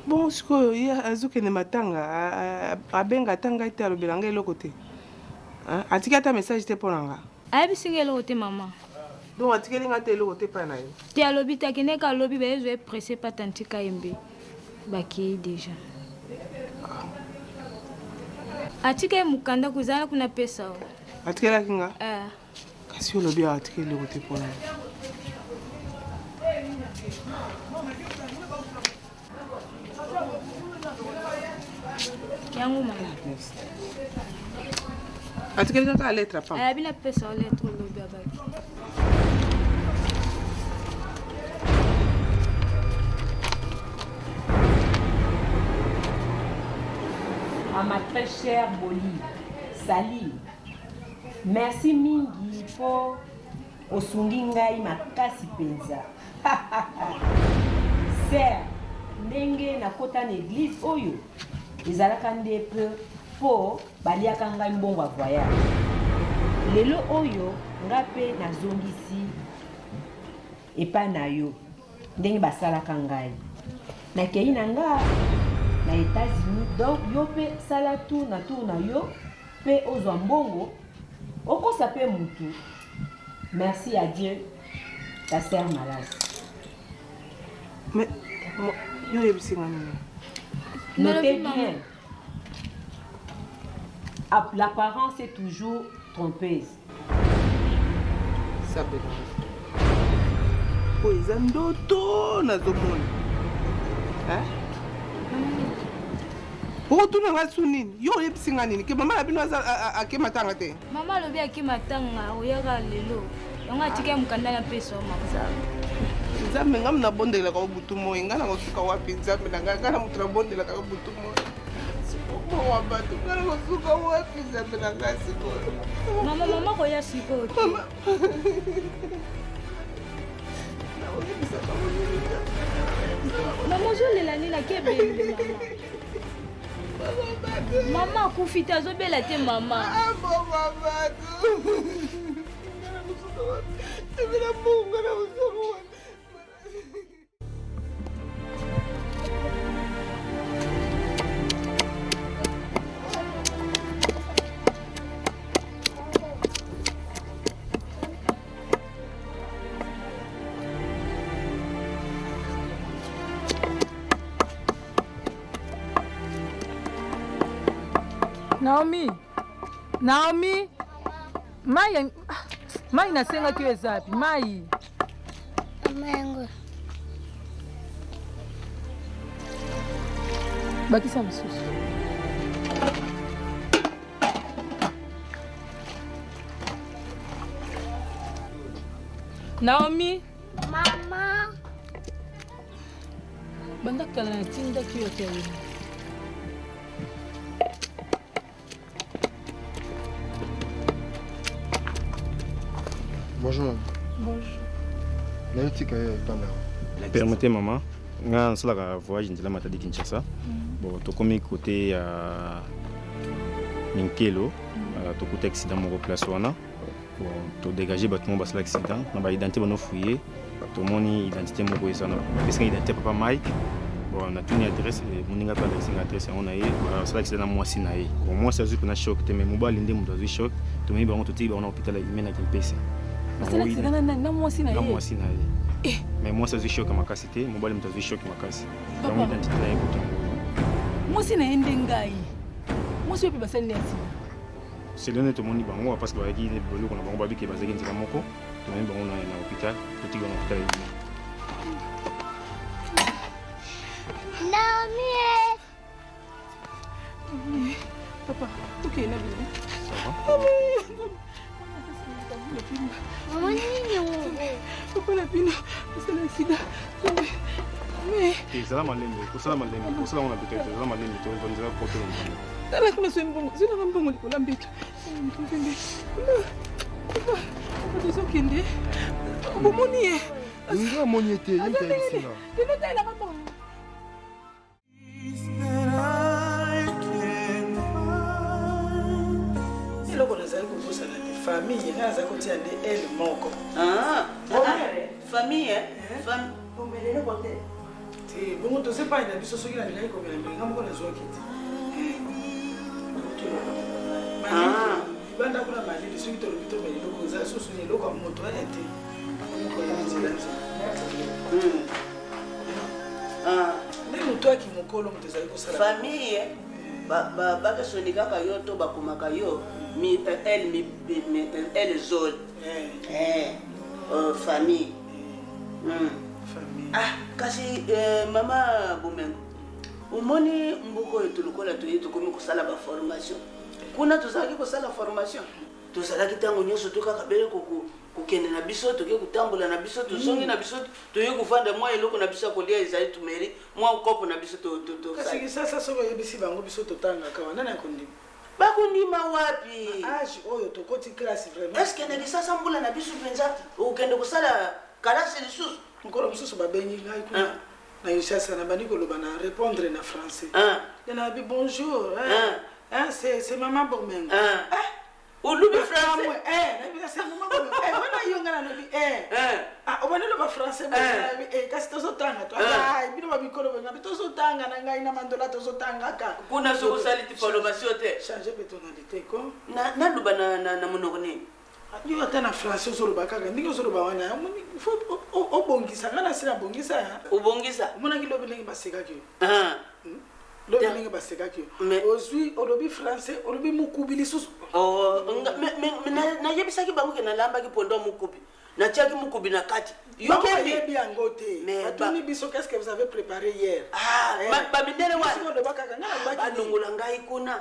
bon sikoyo ye azokende matanga abenga ata ngai te alobela ngai eloko te Atika ta message te ponanga. Ayebisinga eloko te mama. Donc atikeli nga te eloko te pa na ye. Te alobi takende ka alobi bezo pressé pa tanti Kayembe. Baki déjà. Atika mukanda kuzala kuna pesa. Atikela kinga? Kasi olobi atikeli eloko te ponanga. Yangu mama. Atikeli kaka lettre pa. Ayabina pesa o lettre olobi abaki. À ma très chère Boli, Sali, merci mingi pour osungi ngai makasi penza. Sœur, ndenge nakota na église oyo ezalaka nde peu po baliaka ngai mbongo ya voyage. Lelo oyo nga pe nazongisi epa na yo ndenge basalaka ngai. Nakei na nga na États-Unis, donc yo pe sala tour na yo pe ozwa mbongo okosa pe mutu. Merci à Dieu, ta sœur malade. Mais yo yebisinga nini? Notez bien, l'apparence est toujours trompeuse. Ça bélange. Oh, ils ont d'autres nazomona. Pourquoi tu n'as pas souni? Yo yebisinga nini? Que maman abino akema tanga te. Mama lobi akema tanga oyaka lelo. Yonga atika mukanda ya pesa mama. Nzambe ngam na bondela ka butu moyo ngana kosuka wapi nzambe na ngana mutu na bondela ka butu moyo. Siko wa batu ngana kosuka wapi nzambe na ngasi ko. Mama ko ya siko. Mama. Mama jolela nina kebende mama. Mama kufita zobela te mama. Mama tu. Ngana kosuka wapi. Tebela mungu ngana kosuka wapi. Naomi, mai nasenga kio ezapi, mai. Mango. Bakisa msusu. Naomi. Mama. Banda kala na tinda kio tewe. Bonjour. Bonjour. Permettez maman, nga nsalaka voyage ndela matadi Kinshasa. Bon, tokomi côté ya Minkelo, tokuta accident moko place wana. Bon, to dégager bâtiment basala accident, na ba identité bano fouiller, to moni identité moko ezana. Parce que identité papa Mike. Bon, na tuni adresse moninga pa la adresse on a eu, basala accident na mwasi na ye. Bon, moi ça juste na choc te mais mobile ndé mu dazu choc, to moni bango to ti ba na hôpital imena kimpesa. Na mwasi na ye. Na mwasi na ye. Mais moi ça se choque ma casse était, mobile me se choque ma casse. Donc identité là écoute. Moi si na ende ngai. Moi si pe basali neti. C'est le net tout monde bango parce que ba ki bolo ko na bango ba bi ke bazaki ntika moko. To même bango na hôpital, to ti na hôpital. Naomi. Papa, OK na bien. Ça va? Maman nini papa la pino, c'est l'accident. Mais ça malembe, pour ça malembe, pour ça on a peut-être ça malembe, tu vas nous apporter le Dala kuna sio mbongo, sio na mbongo liko lambeka. Papa, tu kende. Bomonie. Nga moniete, yente ici là. Tu ne t'as la maman. Famille, naza kotia nde elle moko. Famille, famille. Omelele kote. Ti bongo to se pa ina biso soki na bilai ko mela mbenga moko na zoki ti. libanda kuna malili soki tolobi tomeli eloko eza susu ni eloko ya moto aya te nde moto aki mokolo moto ezali kosala famille bakesoni kaka yo to bakomaka yo elle zone famille kasi mama Bomengo omoni mbuko oyo tolokola toye tokomi kosala baformation kuna tozalaki kosala formation tozalaki ntango nyonso to kaka bele kokende na biso toke kotambola na biso tosongi na biso toye kofanda mwa eloko na biso ya kolia ezali tumeri mwa kopo na biso kasi sasa soki oyebisi bango biso totangaka wana na kondima bakondima wapi age oyo tokoti classe vraiment estce ndenge sasa mbula na biso mpenza okende kosala kalasi lisusu mokolo mosusu babengi ngai kuna na Kinshasa na bandi koloba na répondre na français na bi bonjour c'est maman Bomengo olubi français na bi c'est maman Bomengo wana yonga na lobi obana lo ba français ba kasi tozotanga to bino ba bikolo benga tozotanga na ngai na mandola tozotanga ka kuna so saliti formation te changer personnalité ko na luba na monoko nini yo ata na français ozoloba kaka ndenge ozoloba wana obongisa nga na sila bongisa obongisa omonaki lobi ndenge basekaki yo lobi ndenge basekaki yo ozwi olobi français olobi mokubi lisusu nayebisaki bango ke nalambaki pondo mokubi natiaki mokubi na kati yoyebi yango te batuni biso qu'est-ce que vous avez préparé hier bamindele wanalongola ngai kuna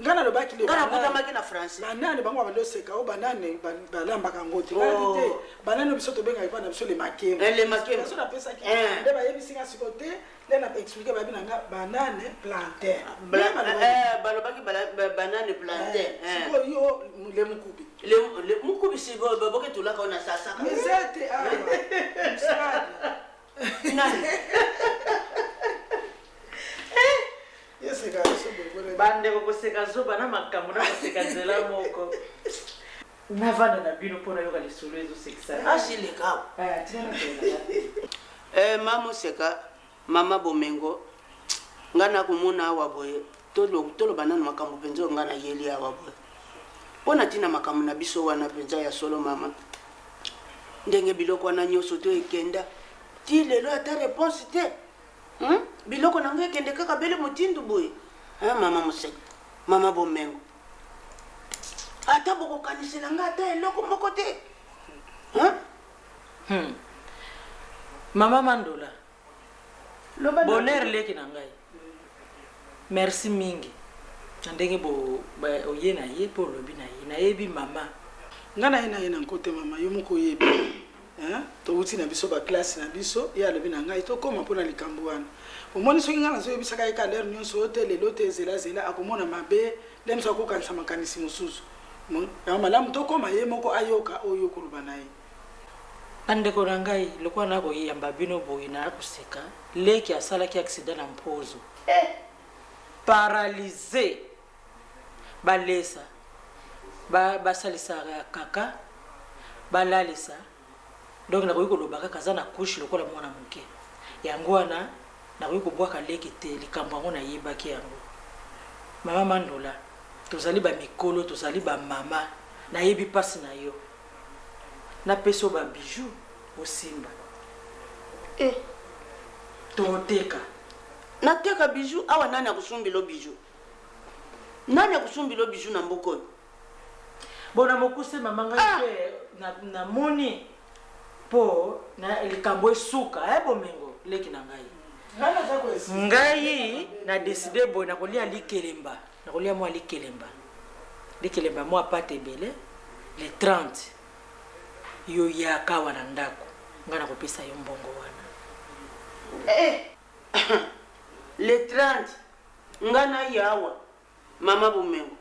ngana lo baki le ngana kutamaki na français banane bango ba loseka o banane balambaka ngote ngana te banane biso to benga ipa na biso le makemba so na pesa ki nde ba yebisi nga sikote le na expliquer ba binanga banane plantain balobaki banane plantain siko yo le mukubi le mukubi si boke tulaka ona sasa mezete nani bande kokoseka zoba na makambo na koseka nzela moko navanda na bino mpona yoka lisolo ezosekisa asileka mama oseka mama Bomengo nga nakomona awa boye toloba nano makambo mpenza oyo nga nayeli awa boye mpona ntina makambo na biso wana mpenza ya solo mama ndenge biloko wana nyonso to ekenda ti lelo ata réponse te biloko nango ekende kaka bele motindu boye mama moseka mama Bomengo ata bokokanisela nga ata eloko moko te mama Mandola bonheur leki na ngai merci mingi na ndenge oye na ye mpo olobi na ye nayebi mama nga na ye na nkote mama yo moko oyebi touti na biso baklasse na biso ye alobi na ngai tokóma mpona likambo wana omoni soki nga nazoyebisaka ye ka lere nyonso oyo te lelo te ezelazela akomona mabe nde moso akokanisa makanisi mosusu yango malamu tokóma ye moko ayoka oyo koloba na ye bandeko na ngai lokwa nakoyamba bino boye nakoseka leki asalaki accident na mpozo paralyse balesa basalisaka kaka balalisa donc nakoki koloba kaka aza na couche lokola mwana moke yango wana nakoki kobwaka leki te likambo yango nayebaki yango mama Mandola tozali bamikolo tozali bamama nayebi mpasi na yo napesi yo babiju osimba toteka nateka biju awa nani akusumbila biju nani akusumbila biju na mboka oyo bona mokuse mama ngai pe namoni po na likambo esuka Bomengo leki na ngai na décidé boye nakolia likelemba nakolia mwa likelemba mwa pate ebele le 30 yo yaka wana ndako nga nakopesa yo mbongo wana le 30 nga na yawa mama Bomengo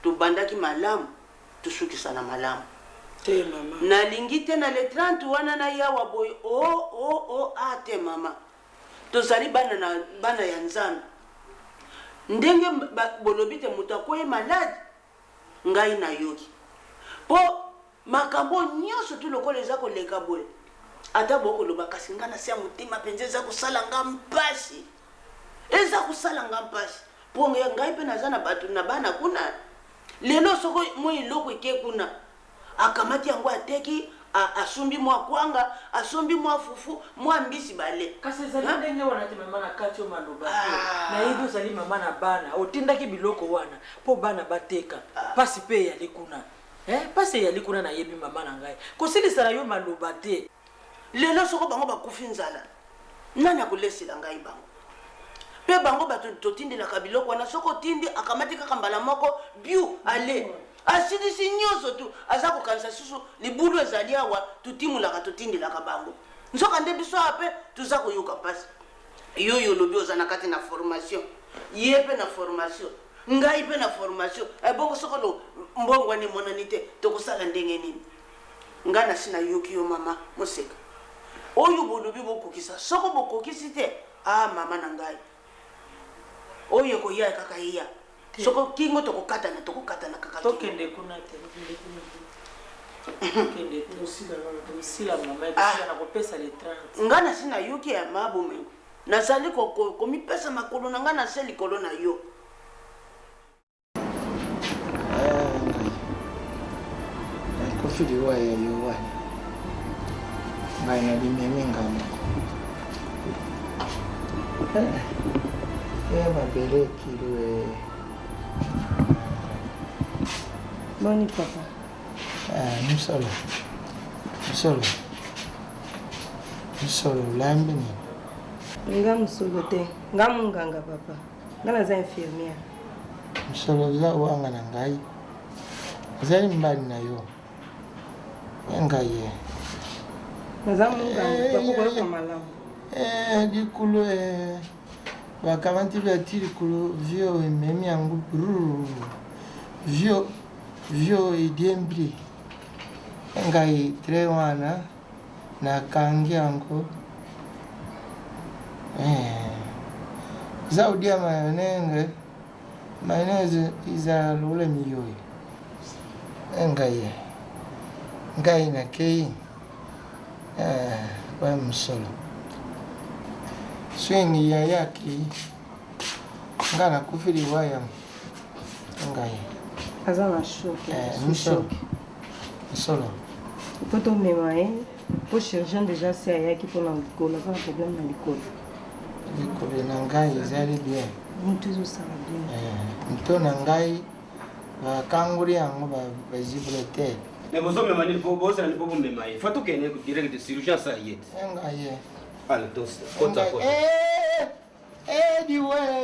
tobandaki malamu tusukisana malamu te mama nalingi te na le 30 wana na yawa boye te mama tozali bana ya nzambe ndenge bolobi te moto akoye malade ngai na yoki po makambo nyonso tu lokola eza koleka boye ata bokoloba kasi nga na se ya motema mpenza eza kosala nga mpasi po ngai mpe naza na bato na bana kuna lelo soko mo iloko ike kuna akamati yango ateki asombi mwa kwanga asombi mwa fufu mwa mbisi bale kasi ezali ndenge wana te mama na kati yo maloba te nayebi ozali mama na bana otindaki biloko wana mpo bana bateka pasi mpe eyali kuna pasi eyali kuna nayebi mama na ngai kosilisala yo maloba te lelo soko bango bakufi nzala nani akolesela ngai bango mpe bango bato totindelaka biloko wana soko otindi akamati kaka mbala moko biu ale asidisi nyonso tu aza kokanisa susu libulu ezali awa tutimulaka totindelaka bango nzoka nde biso ape tuza koyoka mpasi yoyo olobi oza na kati na formation ye mpe na formation ngai mpe na formation bongo soko mbongwani emonani te tokosala ndenge nini ngai nasi nayoki yo mama moseka oyo bolobi bokokisa soko bokokisi te mama na ngai oyo koya kaka iya soko kingo tokokatana kaka tokende kuna te tokende tosila mama tosila na kopesa le 30 nga nasi nayoki ya mabomengo nazali komipesa makolo na nga nase likolo na yo kofili wa ya yo wani ngai nalimemi ngambo mabele kilo Boni papa. Musolo lambi ni. Nga musolo te. Nga munganga papa. Nga naza infirmière. Musolo za wanga na ngai. Zali mbali na yo. Ngai. Naza munganga papa kwa malamu. Dikulo bakamanti batiri kulo vio memi yangu vio idiembri ngai tre wana na kangi yangu zaudia mayonnaise iza lule miyoi ngai na kei kwa msolo swingi ya yaki ngana kufiri waya ngai aza na choke solo poto mema po chirurgien déjà se ayaki mpona likolo aza na problème na likolo na ngai ezali bien mutu ezosala bien mto na ngai bakangoli yango bazible te mais bozomema nini po bozala ni po bomema ye fa tokende direct chirurgien asala ye te ngai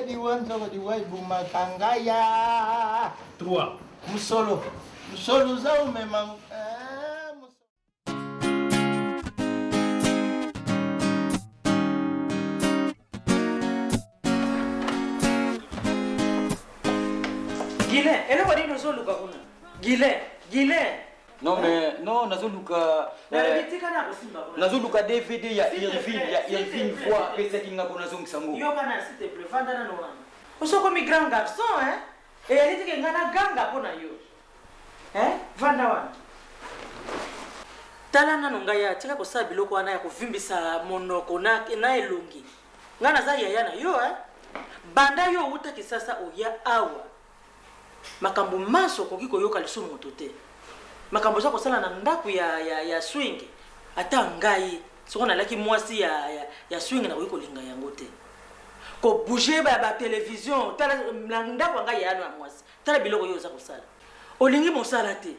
diwe nzoko diwe bumakangaya 3 musolo za umema Guilain, eloko nini ozoluka kuna? Guilain. Non mais non nazoluka nazoluka DVD ya Irving voix pesa kinga kona zongisa ngo. Yo kana s'il te plaît vanda na wana. Osoko mi grand garçon et elle dit que ngana ganga pona yo. Vanda wana. Tala na nonga ya tika ko sa biloko wana ya kovimbisa monoko na elongi. Ngana za yaya na yo banda yo uta kisasa oya awa. Makambo maso koki koyoka lisumu moto te. Makambo za kosala na ndaku ya swing ata ngai soko nalaki mwasi ya swing na koyiko linga yango te. Ko bouger ba télévision tala na ndaku ngai ya na mwasi. Tala biloko yo za kosala. Olingi mosala te.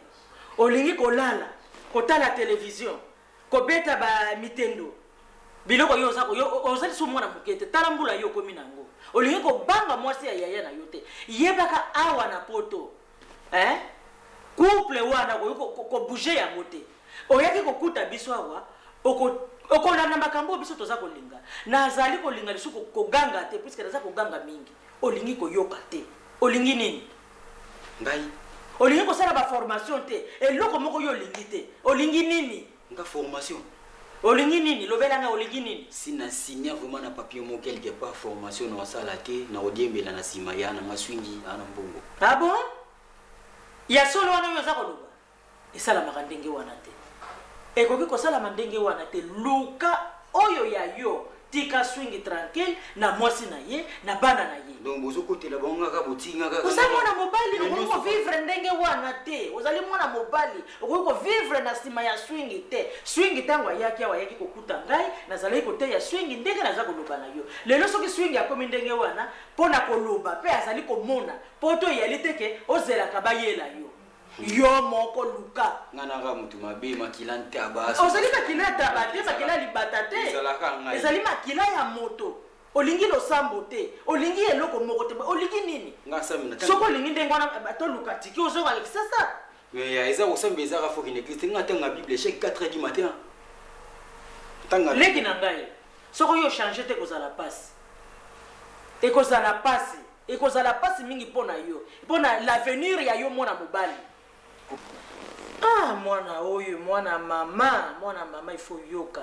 Olingi kolala, kotala télévision, ko beta ba mitendo. Biloko yo za ko yo ozali sumu na mukete. Tala mbula yo komi nango. Olingi ko banga mwasi ya yaya na yote. Yebaka awa na poto. Couple wana ko bouger ya mote. Oyaki ko kuta biso awa, okolanda makambo biso toza kolinga. Na azali kolinga lisu ko ganga te puisque naza ko ganga mingi. Olingi ko yoka te. Olingi nini? Ngai. Olingi ko sala ba formation te. Eloko moko yo lingi te. Olingi nini? Nga formation. Olingi nini? Lobela nga olingi nini? Sina signer vraiment na papier mo quelque part formation na sala te na odiembela na sima ya na maswingi ana mbongo. Ah bon? Ya solo wana yo za koloba. Esala makandenge wana te. Ekoki ko sala mandenge wana te. Luka oyo ya yo tika swing tranquille na mwasi na ye na bana na ye. Donc bozo côté la bonga ka botinga ka. Ozali mwana mobali ko vivre ndenge wana te. Ozali mwana mobali ko vivre na sima ya swing te. Swing tango yaki kokuta ngai nazali ko te ya swing ndenge naza koloba na yo. Lelo soki swing akomi ndenge wana pona koloba pe azali komona poto yali teke ozela ka bayela yo. Yo moko luka ngana ga mutu mabe makila ntaba. Ozali makila ntaba te makila libata te. Ezali makila ya moto. Olingi lo sambo te. Olingi eloko moko te. Olingi nini? Ngasa mina. Soko olingi ndengo na bato luka tiki ozo ka sasa. Mais ya eza osambe eza ka foki n'existe ngata nga Bible chaque 4h du matin. Tanga. Leki na ngai. Soko yo changer te kozala passe. Te kozala passe. E kozala passe mingi pona yo. Pona l'avenir ya yo mwana mobali. Ah, mwana oyo, mwana mama il faut yoka.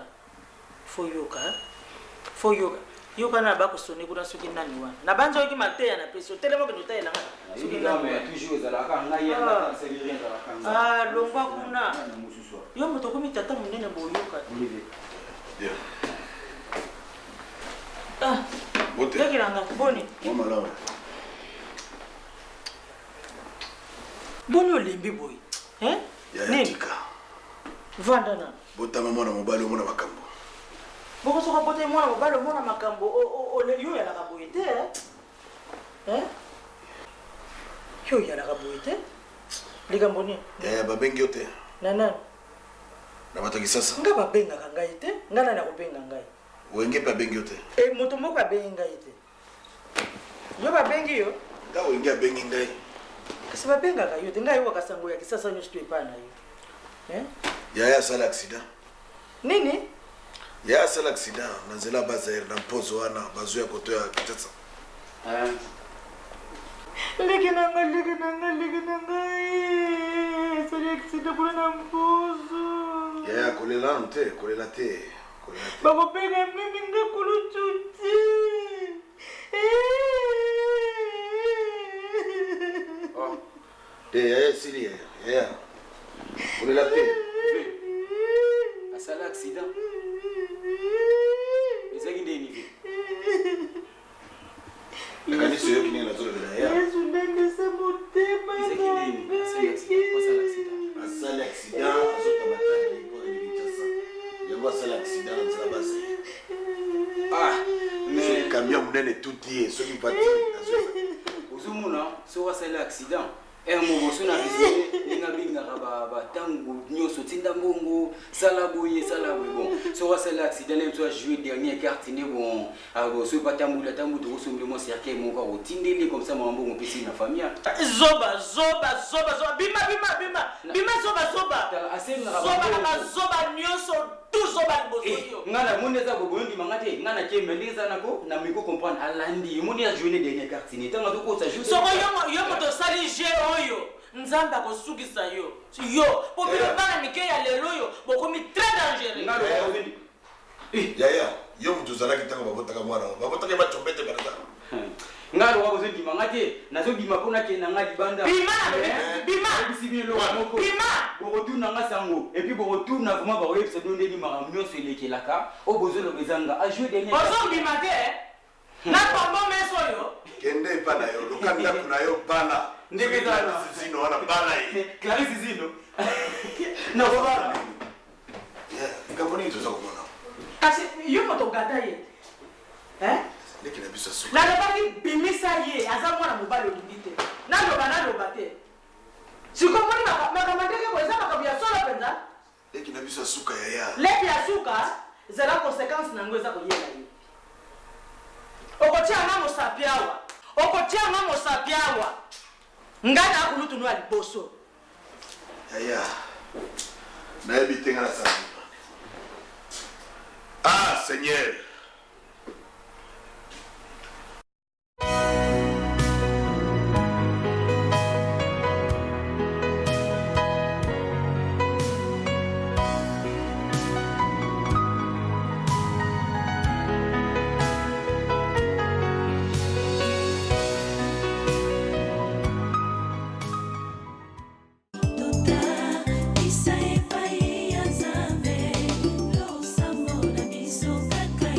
Faut yoka. Yoka na ba ko soni kuna soki nani wana. Na banzo ki mateya na peso telemo ke nota elanga. Soki nani. Toujours za la ka ngai ya na servir za la ka. Ah, longwa kuna. Yo moto komi tata munene bo yoka. Bien. Ah. Bote. Tekilanga boni. Mama lawa. Boni olimbi boy. Hein? Ya tika. Vanda na. Botama mwana mobali mwana makambo. Boko soka bote mwana mobali mwana makambo o yo ya la kaboite hein? Yo ya la kaboite? Likambo ni. Ya babengi yote. Nana. Na bataki sasa. Nga babenga kangai te, ngana na kobenga ngai. Wenge pa bengi yote. Moto moko abenga ite. Yo babengi yo. Nga wenge abengi ngai. Kasi babenga ka yo te ngai wakasango ya kisasa nyo situ epana yo. Hein? Ya sala accident. Nini? Ya sala accident na nzela bazaire na mpozo wana bazo ya koto ya kitasa. Leki nanga. Sala accident pour na mpozo. Ya kolela nte, kolela te. Bako pega mimi ngakulu chuti. Oh. Ya siri ya. Kolela te. Asala accident. Ezaki ndeni. Nakani sio kini na zolo bila ya. Yesu ndende sa motema. Ezaki ndeni. Asala accident azota matani kwa kitasa. Yango asala accident nzela base. Mais camion munene tuti so kipati azo. Uzumuna so wasala accident. Mo bosuna bisé ninga binga ba tango nyoso tinda mbongo sala boye bon so wasala accident le soit jouer dernière carte ne bon abo so patamula tambu to somble mo cercle mo ko tindeli comme ça mo mbongo pesi na famille zoba bima zoba zoba nyoso tout zoba bosoyo ngana moneza go bondi mangate ngana ke meleza nako na miko comprendre alandi moni a jouer dernière carte ne tanga to ko sa jouer so yo moto sali je oyo nzamba ko sugisa yo po bino bana mike ya lelo yo bokomi très dangereux ngalo ya wendi ya yo mtu zala kitaka babotaka mwana babotaka bachombete baraza ngalo wa bozo ndima ngate nazo bima pona ke na ngadi banda bima bisibilo moko boko tuna ngasango et puis boko tuna vraiment ba webse donde ni maramnyo so lekelaka o bozo lo bezanga a jouer dernier bozo bima te na pambo meso yo kende pana yo lokanda kuna yo bana ndeke tana zino wana bana hii Clarisse zino na baba ngamboni tuzo kumona kasi yo moto gata ye leki na biso su na lebaki bimisa ye aza mwana mobali olingi te naloba te sikomoni makamandeke bo eza makambo ya solo mpenza leki na biso suka ya leki ya suka zela conséquence nango eza koyela ye okotia nga mosapi awa ngai na akulutu no ya liboso ya nayebi te nga na sala Seigneur Isa epai ya Nzambe, lo sambo na biso kaka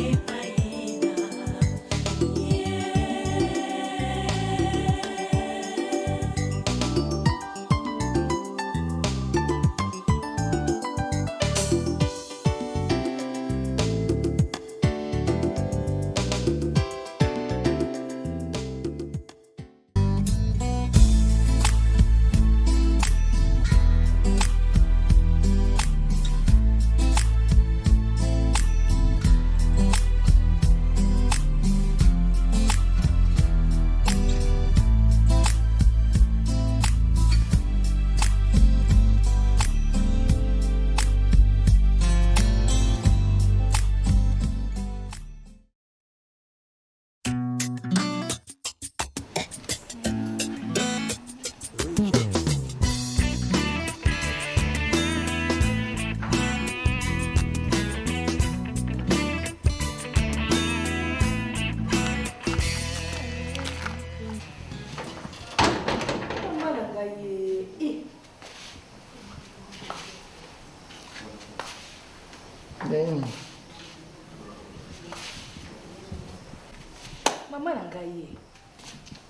Maman n'a gagné.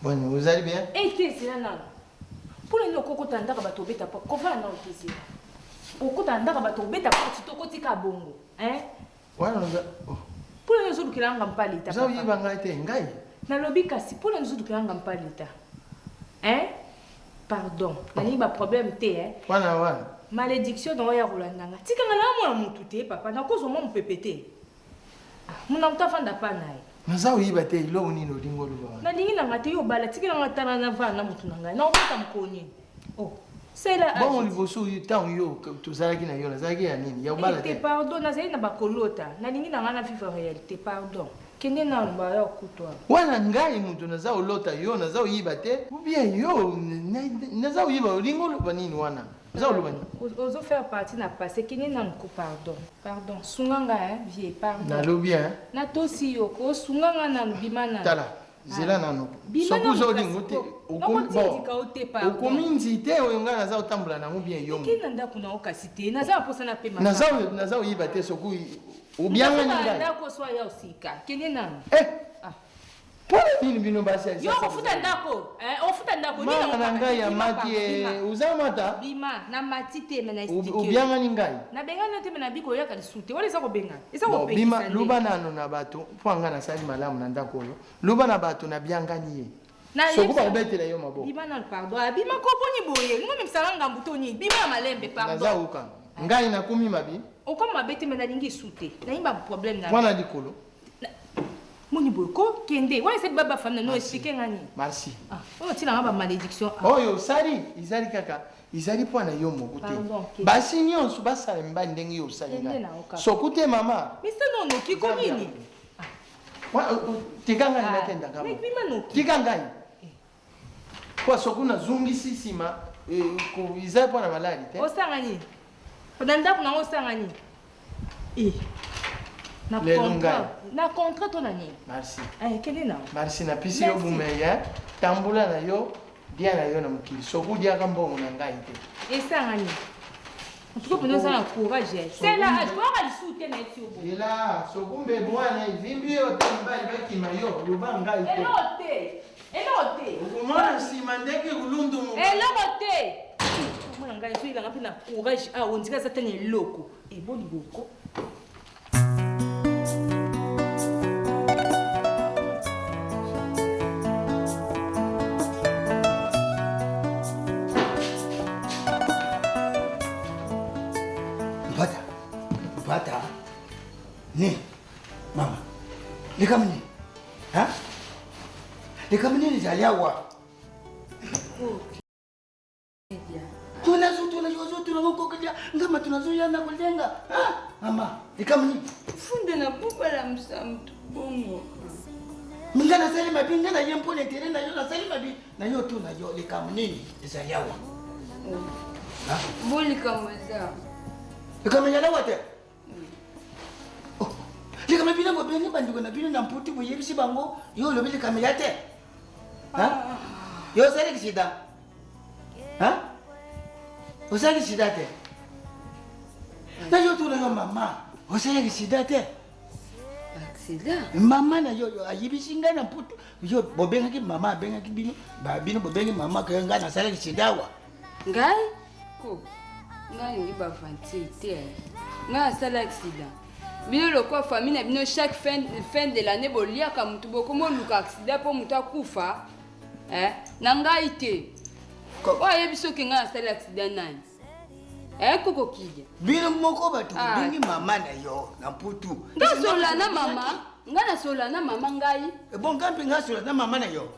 Bon, vous allez bien? Et qu'est-ce que c'est là? Pour les locaux, quand on a un bateau, comment on a un plaisir? Au coup d'un dara bateau, bête à partir de côté Kabongo. Hein? Ouais, pour les autres qui n'ont pas l'état. Vous avez été ngai? Na lobby kasi pour les autres qui n'ont pas l'état. Hein? Pardon. Nani ba problème té hein? Wana. Malédiction dans ya Rolandanga. Tika ngana mo mututé papa na cause mo mpepete. Mon amta fanda pa nae. Naza uyiba te ilo unino dingo luba. Na ningi na ngate yo bala tika na ngata na va na mutu nanga. Na obata mkonyi. Oh. C'est là. Bon, il faut souiller tant yo tout ça qui n'a yo, ça qui a nini. Ya bala te. Pardon, na zaina ba kolota. Na ningi na ngana fifa réalité, pardon. Kende na mba ya kutwa. Wana ngai mutu naza ulota yo, naza uyiba te. Ou bien yo, naza uyiba ulingo luba nini wana. Naza luba nini. Ozo faire partie na passé kende na nko pardon. Pardon. Sunganga hein, vie pardon. Na lobi hein. Na tosi yo ko sunganga na bimana. Tala. Zela nano. Sokuzo lingo te. Okominzi te oyonga naza otambula nango bien yo. Kina ndako na okasite. Naza posa na pema. Naza uyiba te soku ubianga ninga. Ndako swa ya usika. Kene nano. Pole nini bino basi. Yo ofuta ndako. Ofuta ndako nini na nanga ya mati uzamata. Bima na mati te mena istike. Ubianga ningai. Na benga no te mena biko ya kalisuti. Wala isa ko benga. Isa ko benga. Bima luba nano na bato. Pwanga na sali malamu na ndako yo. Luba na bato na bianga niye. Sokuba obetela yo mabo. Bima na pardon. Bima ko poni boye. Ngo memsalanga mbutoni. Bima malembe pardon. Naza uka. Ngai na kumi mabi. Oko mabete mena lingi sute. Na imba problème na. Mwana dikolo. Moni boko kende. Wala se baba femme no expliquer ngani. Merci. On tient la malédiction. Oh yo sali, izali kaka. Izali pwana yo moko te. Basi nyonso basala mba ndenge yo sali nga. Sokute mama. Mr nono kiko nini? Tikanga ni natenda kama. Tikanga ni. Kwa sokuna zungi sisima ku izali pwana malali te. Osanga ni. Odanda kuna osanga ni. Na contrat ton année. Merci. Quel est là? Merci na pisi yo bumeya. Tambula na yo dia na yo na mukili. Soku dia kambongo na ngai te. Et ça ngani. En tout cas pour nous ça encourage. C'est là, je vois le soutien na ti obo. Et là, soku mbe bwana ivimbi yo tamba ibaki mayo luba ngai te. Elote. Ukumwana sima ndeke kulundu mu. Elote. Mwana ngai so ilanga pina courage on dirait ça tene loko. Et bon liboko. Bata, ni, mama, likamni, ha? Likamni ni jaliawa. Tunazokuja, ngama tunazoyana kujenga, ha? Mama, likamni. Funde na buba la msamtu bongo. Mingana sali mabi, ngana yempone tere na yo na sali mabi, na yo tu na yo likamni ni jaliawa. Ha? Boli kamweza. Likamni jaliawa te. Lika mabina ngo bene banduko na bino na mputi bo yebisi bango yo lobele kamera te. Ha? Yo sare kisida. Ha? O sare kisida te. Na yo tu na yo mama. O sare kisida te. Aksida. Mama na yo ayibisi nga na mputi. Yo bobenga ki mama benga ki bino. Ba bino bobenga mama ka nga na sare kisida wa. Ngai? Ko. Ngai ngi ba fanti te. Nga sala aksida. Bino loko famille na bino chaque fin de l'année bolia ka mutu boko mo luka accident po mutu akufa na ngai te ko yebiso ke nga sala accident nani koko kija bino moko batu bingi mama na yo na mputu ngasola na mama ngana sola na mama ngai bon ngampi ngasola na mama na yo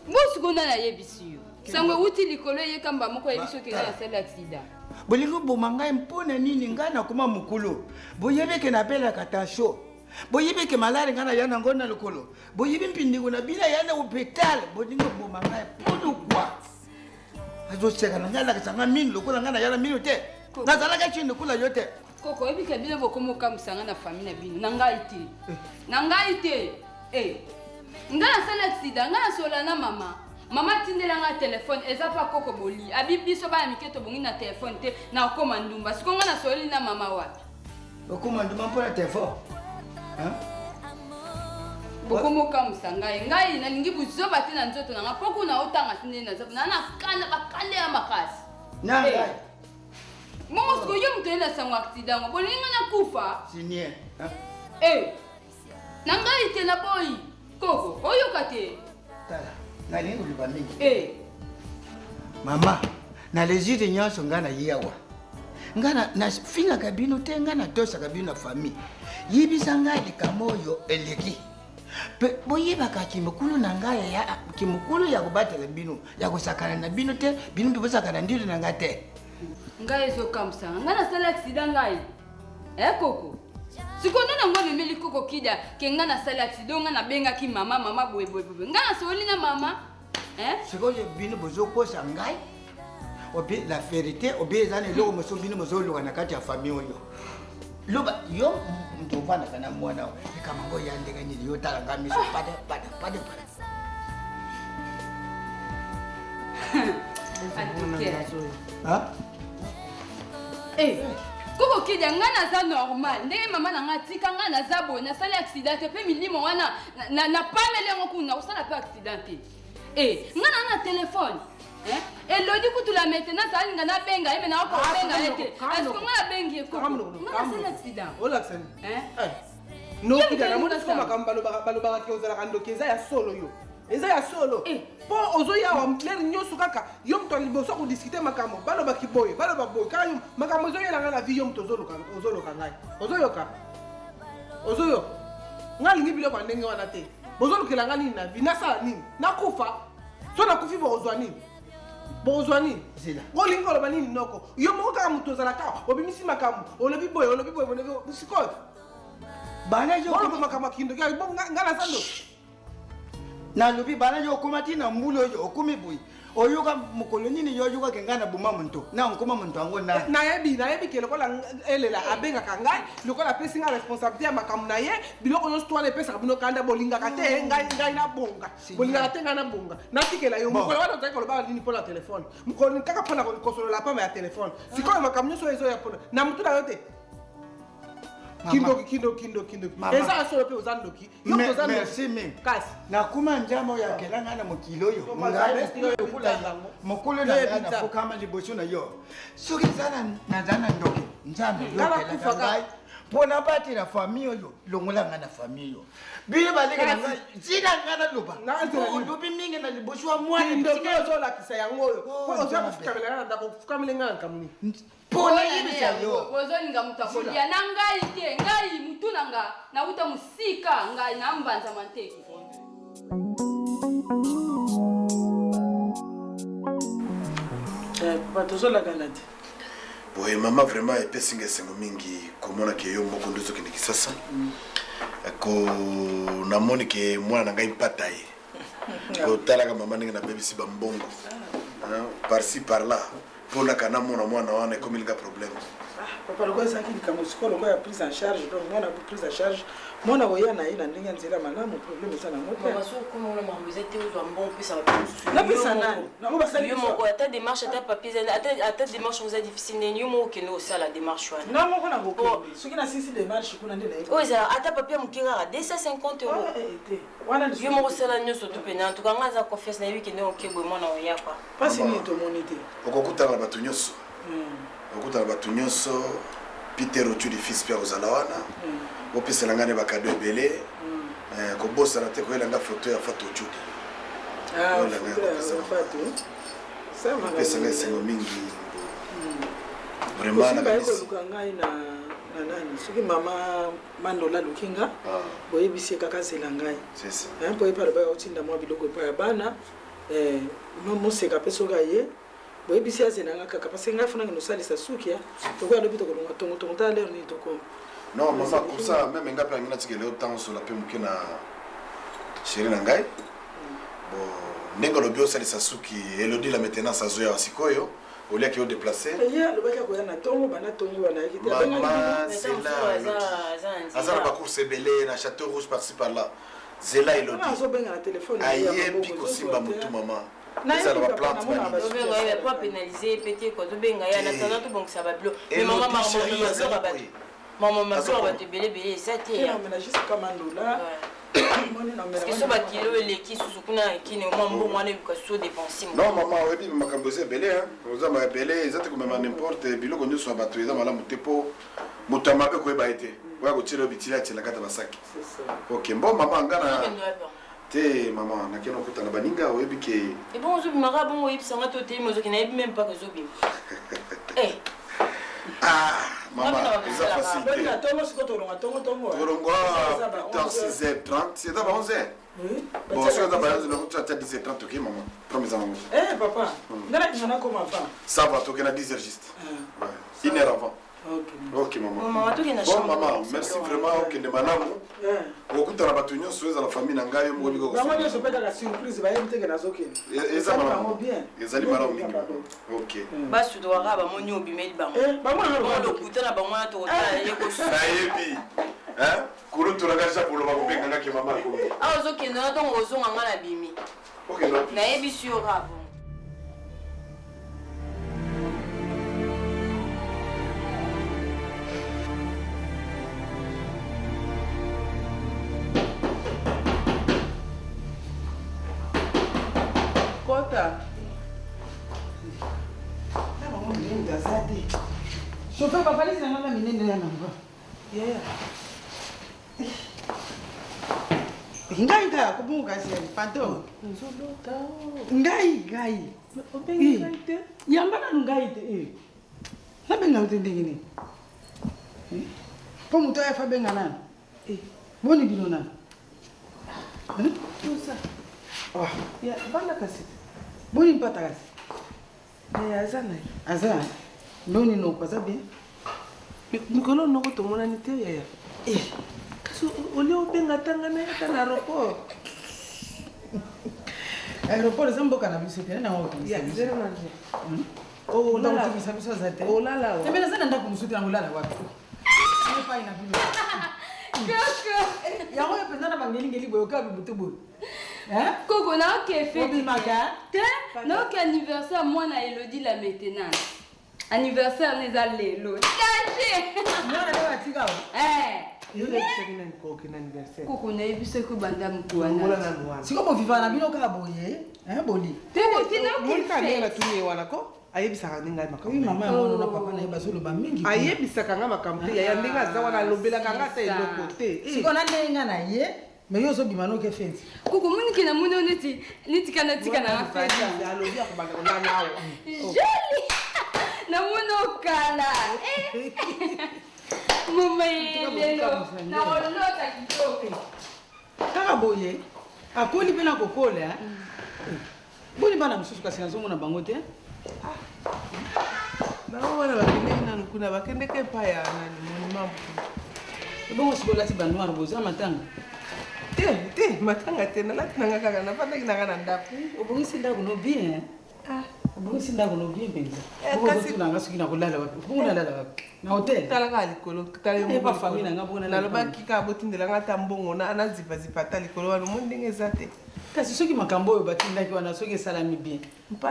bosi kona na yebisi yo sangwe uti likolo ye kamba moko yebiso ke nga sala accident bolingo bomangai mpona nini ngai nakoma mokolo boyebeke napelaka attention boyebeke malari ngai na ya nango na lokolo boyebi mpindingo na bino ya na hôpital bolingo bomangai mpolokwa azoseka na ngai alakisanga mini lokola ngai na ya na mino te nazalaka chini lokola yo te koko oyebika bino bokomokamusanga na famille na bino na ngai te na ngai te ngai nasala accident ngai nasola na mama Mama tindela nga telefone eza pa koko boli abi biso ba miketo bongi na telefone te na koma ndumba sikonga na soli na mama wapi okomanduma mpona téléphone bokomokamwisa ngai nalingi buzoba te na nzoto nanga mpo kuna otanga tinde naza nakanda bakande ya makasi nangai mongo siko yo moto yenda sango accident ngo bolinga nakufa sinie na ngai te na boyi koko oyoka te tala nalingi koluba mingi mama na lezite nyonso ngai na ye awa ngai nafingaka bino te ngai natosaka bino na famille yebisa ngai likambo oyo eleki mpe boyebaka kimokulu na ngai kimokulu ya kobatela bino ya kosakana na bino te bino mpe bosakana ndilo na ngai te ngai ezokamwisanga ngai nasala aksida ngai koko sikondo nango amemeli koko kida ke ngai nasala aksida ngai nabengaki mama boyeboyeboye ngai nasoli na mama sikoyo bino bozokosa ngai obe la vérité obe eza na eloko mosusu bino bozoluka na kati ya famille oyo loba yo mtu ovandaka na mwana ekamango ya ndenge nini yotala nga miso pada koko kida ngai naza normal ndenge mama na ngai atika ngai naza boye nasali accident te mpe milimo wana napameli yango kuna nakosala mpe accident te ngai na telefone elodi kutula maintenance alinga nabenga ye me nakobenga ye te parceke ngai nabengi ye koko ngai nasali accident olaksani nokida namoni siko makambo balobaka ke ozalaka ndoki eza ya solo yo eza ya solo mpo ozoya awa lere nyonso kaka yo moto liboso kodiskute makambo balobaki boye baloba boye kaka yo makambo ezoyela ngai na vi yo moto ozoloka ngai ozoyoka ozoyoka ngai alingi biloko ya ndenge wana te bozolukela ngai nini na vi nasala nini nakufa so nakufi bozwa nini bozwa nini olingi oloba nini noko yo moko kaka moto ozalaka obimisi makambo olobi boye sikoyo oloba makambo akindo ngai naza ndoki nalobi bana yo okoma ti na mbula oyo okomi boye oyoka mokolo nini yo oyokake ngai na boma moto na nkoma moto yango nayebi ke lokola elela abengaka ngai lokola apesi ngai responsabilité ya makambo na ye biloko nyonso twana epesaka bino kanda bolingaka te ngai nabonga bolingaka te ngai nabonga natikela yo mokolo wana ozali kolobaka nini mpona telefone mokolo kaka mpona kosolola pamba ya telefone sikoyo makambo nyonso ezoya mpona na motu na yo te kindoki eza ya solo mpe oza ndoki merci meme kasi nakuma njama oyo akela ngai na mokili oyo mokolo na ngai nafokama liboso na yo soki naza na ndoki nzambe yokelaka ngai mpona batela famille oyo longola ngai na famille oyo bino baleke na ngai ntina ngai naloba olobi mingi na liboso ya mwanandoki ozolakisa yango oyo po oza kofukamela ngai na ndako ofukamele ngai na kamuni mpona yebisa yo ozolinga moto akolia na ngai te ngai mutu na nga nauta mosika ngai na mbanzama te tozolakana te boye mama vraiment epesinga esengo mingi komona ke yo moko nde ozokende kisasa namoni ke mwana na ngai mpata ye kotalaka mama ndenge nabebisi bambongo par-ci par-là mpona kana mona mwana wana ekomilinga problème papa lokola ezalaki likambo sikoyo lokola ya prise en charge donc mwana prise en charge mwana koya na ye na ndenge ya nzela malamu problème eza nango napesa nani yo moko ata démarche ata papier ata démarche oza difficile ndeni yo moko okende osala démarche wana na moko na kokende soki nasilisi démarche kuna nde naye oyo ezala ata papier moke kaka 250 € yo moko osala nyonso to pene antuka ngai aza confiance nayebi kende okeboye mwana oya kwa mpasi nini tomoni te okokutana na bato nyonso okutana bato nyonso peter otuli fils mpe akozala wana opesela ngai ne bakado ebele kobosana te koyela nga foto ya fato otuli opesa ngai esengo mingi vraiment ngai na nani soki mama mandola lukinga boyebisi ye kaka zela ngai mpo epa loba otinda mwa biloko epa ya bana moseka mpe soki aye boyebisi azelanga kaka parce ngai fonange nosalisa suki tokoya lobi tokolonga tongotongo ta lere nini tokoma non mama pour ça même nga mpe angi natikele otango sola mpe moke na chéri na ngai bon ndenge olobi osalisa suki elodi la maintenance azoya wa sikoyo oliaki odeplace ye alobaki akoya na ntongo bana tongi wana yaki te mama zela aza na bacourse ebele na château rouge par-ci par-là zela elodi azobenga na telefone ayebi kosimba motu mama ezala baplante pénaliser pété quoi tobenga ya natana tobongisa babilo mais mama makambo bazoka bato Maman, ma soeur va te belé, ça t'est. Non, mais juste comme un dollar. Parce que ce kilo les qui sous qui ne m'ont pas moins que soit dépensé. Non, maman, oui, mais ma cambose belé, hein. Vous avez belé, ils étaient comme n'importe, bilo qu'on soit battu, ils ont mal à mutepo, mutama be quoi baité. Ouais, vous tirez le bitila, tu la gâte à basaki. Ok, bon, maman, ngana. Te, maman, na keno kuta na baninga, oui, bique. Et bon, je me rabon, oui, ça m'a toté, mais je n'ai même pas que je bim. Eh. Ah, maman, c'est facile. Torongo, 6h30, c'est d'abord 11h. Oui. Bon, si on a besoin de 10h30, ok, maman. Promis à maman. Eh, papa, on a comme avant. Ça va, tu as 10h juste. 1 heure avant. Ok, maman. Bon, maman, merci vraiment. Ok, de madame. Au coup de la bataille, sur la famille Nangayo, moi, je vais vous faire la surprise. Vous allez me dire que vous allez bien. Vous allez bien. Ok. Bah, tu dois avoir mon nom, bimé, bah, maman, le coup de la banque, tu as hein? Kuru tulagacha pour le bago benga ke mama ko. Ah, ozoke na donc ozonga ngala bimi. Ok, non. Na yebi sur rabo. Kota. Na mama mimi ndazade. Chauffeur papa lisa ngala minene ya namba. Yeah. Ngai ka kubunga siyani panto. Ngai. Obenga ite. Yambana ngai ite. Na benga utendengini. Po muto ya fa benga nana. Boni bino nana. Tusa. Ah, ya bana kasi. Boni mpata kasi. Azana. Azana. Noni no pasa bien. Nikolo noko tomona ni te ya. Kaso ole obenga tanga na yata na aéroport. Aéroport zambo kana biso te na ngoko. Ya zero manje. Oh la la bisa bisa zate. Oh la la. Tembele sana ndako musuti na ngulala wapi. Ni pa ina bilo. Koko. Ya ngoya penda na bangeli ngeli boyo ka bibutubu. Koko na ke fait. Obi maga. Te na ke anniversaire moi na Elodie la maintenance. Anniversaire les allélo. Caché. Mwana leo atika. Yo le tsakina nkoke na anniversaire. Koko na yebise ko banda mkuana. Ngola na mwana. Siko bo vivana bino ka boye. Boli. Te tina ke fait. Na tuni wana ko. Ayebisaka ninga makambo. Oui mama yango na papa na yeba solo ba mingi. Ayebisaka nga makambo ya ndinga za wana lobelaka nga ta eloko te. Siko na ndenga na ye. Mais yo zo bimano ke fait. Koko muni kina muni neti kana tika na fait. Alobi akubanga na nawo. Joli. Na muno kala. Mama lelo. Na olota kitoko. Kaka boye. Akoli pena kokola. Boni bana mususu kasi nazo na bango te. Na wana bakende na nkuna bakende ke pa ya nani mambo. Bongo sikola ti banwa boza matanga. Te matanga te na lati nanga kaka na panda kinanga na ndaku. Obongisi ndaku no bien. Obongisi ndaku no bien penza. Kasi tunanga sukina kulala wapi? Bongona lala wapi? Na hotel. Tala ka likolo, tala yo pa famille nga bongona na lobaki ka botindela nga ta mbongo na zipa zipa ta likolo wana mondenge zate. Kasi soki makambo oyo batindaki wana soki esalami bien.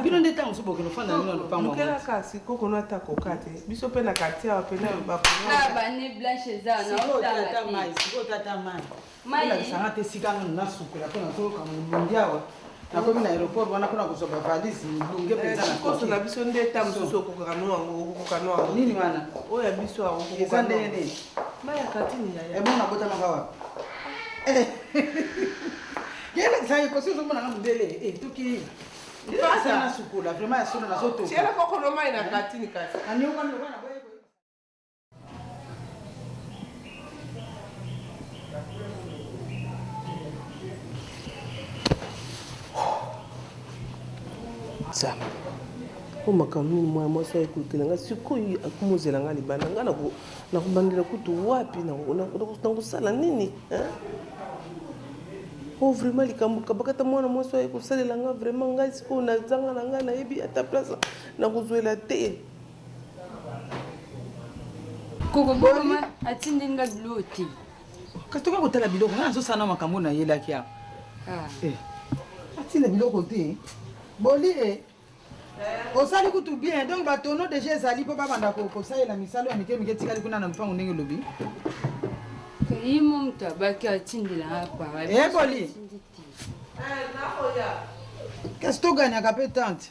Bino nde ntango soki bokende ofanda nino na lopango yango. Mokela kasi koko no ata koka te. Biso mpe na quartier awa pene bapona. Na bane blanche za na otala mai, siko tata mai. Mai elakisanga te esika ngano nasukola mpona toyoka molungi awa. Nakomi na aéroport wana mpona kozwa bavalise milunge mpenza na koso na biso nde ta mosusu okokaka no yango okokoka no yango. Nini wana? Oyo ya biso yango okokoka. Eza ndenge nini? Mai ya katini yaya. Ebona botamaka wapi? Yela sai ko sio mwana mundele tuki pasa na sukula vraiment ya sona na soto tiela koko no mai na katini kasi ani uko ndo bana boye Sam makambo mwa mwasa ekutela nga sikoyi akumuzela nga libana nga na kubandela kutu wapi na kusala nini Oh vraiment likambo kabakata mwana mwasi aye kosalela nga vraiment ngai sikoyo nazanga na ngai nayebi ata place na kozwela te. Koko boma atindi nga biloko te. Kasi toka kotala biloko nga nazosala makambo nayelaki awa. Atinda biloko te. Boli osali kutu bien donc batono déjà ezali mpo babanda kosalela misalo ya mike mike etikali kuna na lupango ndenge elobi ye mo moto abaki atindela apara eboli kasi toganyaka mpe tante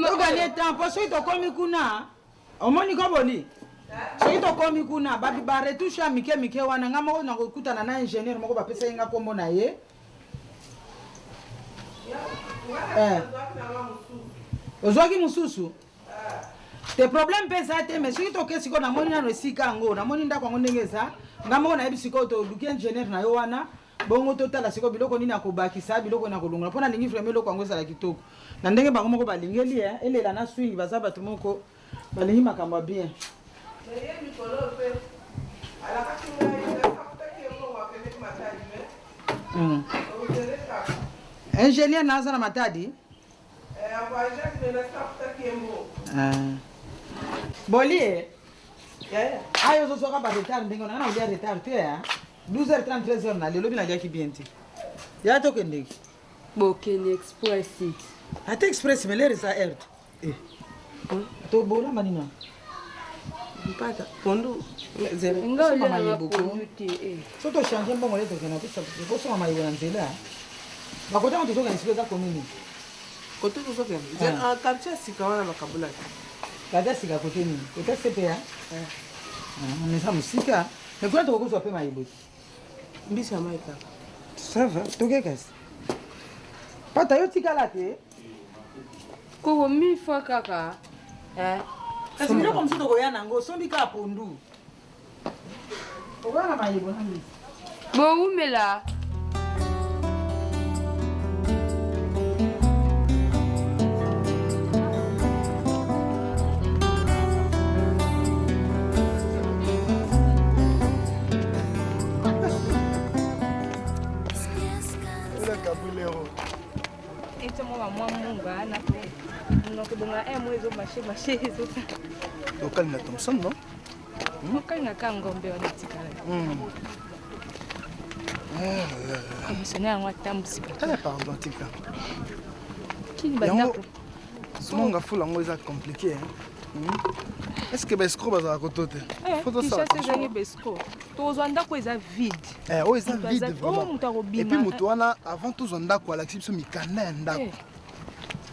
toganye temps mpo soki tokomi kuna omoni ko boli soki tokomi kuna baretouche ya mike mike wana nga moko nakokutana na ingénieur moko bapesa ye nga nkombo na ye ozwaki mosusu te problème mpe eza te mais soki toke sikoyo namoni nano esika yango namoni ndako yango ndenge eza nga moko nayebi sikoyo toluki ingénieur na yo wana bongo totala sikoyo biloko nini akobakisa biloko na kolongola mpo nalingi vraimen eloko yango ezala kitoko na ndenge bango moko balingeli elela na swing baza bato moko balingi makambo ya bien ingénieur naza na matadi bolie ayo ozosoka baretard ndenge nanga na olia retard te 12h30 13h na lelo bi naliaki bien te ya tokendeki bokende express ate express melere eza heure tobolamba nini mpata pondu so tochange mbongo le tokena tosoma mayibo na nzela bakota ngo tozokena siko eza komini kote tozokena quartier ya sika wana bakabulaki quartier ya sika kote nini kote cpa eza mosika me kuna tokokozwa mpe mayibo te mbisi ya mai kaka sava tokekasi pata yo tikala te koko 1000 fois kaka kasi biloko mosusu tokoya nango sombi kaka pondu okoya na mayibo na mbisi boumela Local na Thompson, non? Local na Kangombe wana tikala. Commissionnaire wa tambusika. Pardon, tika. Kini bandako. Songa fula ngo eza compliqué, hein? Est-ce que Besco bazala kotote? Faut ça. C'est ça Besco. Tozwa ndako eza vide. Oh, eza vide vraiment. Et puis mutu wana avant tozwa ndako ala kipso mikanda ya ndako.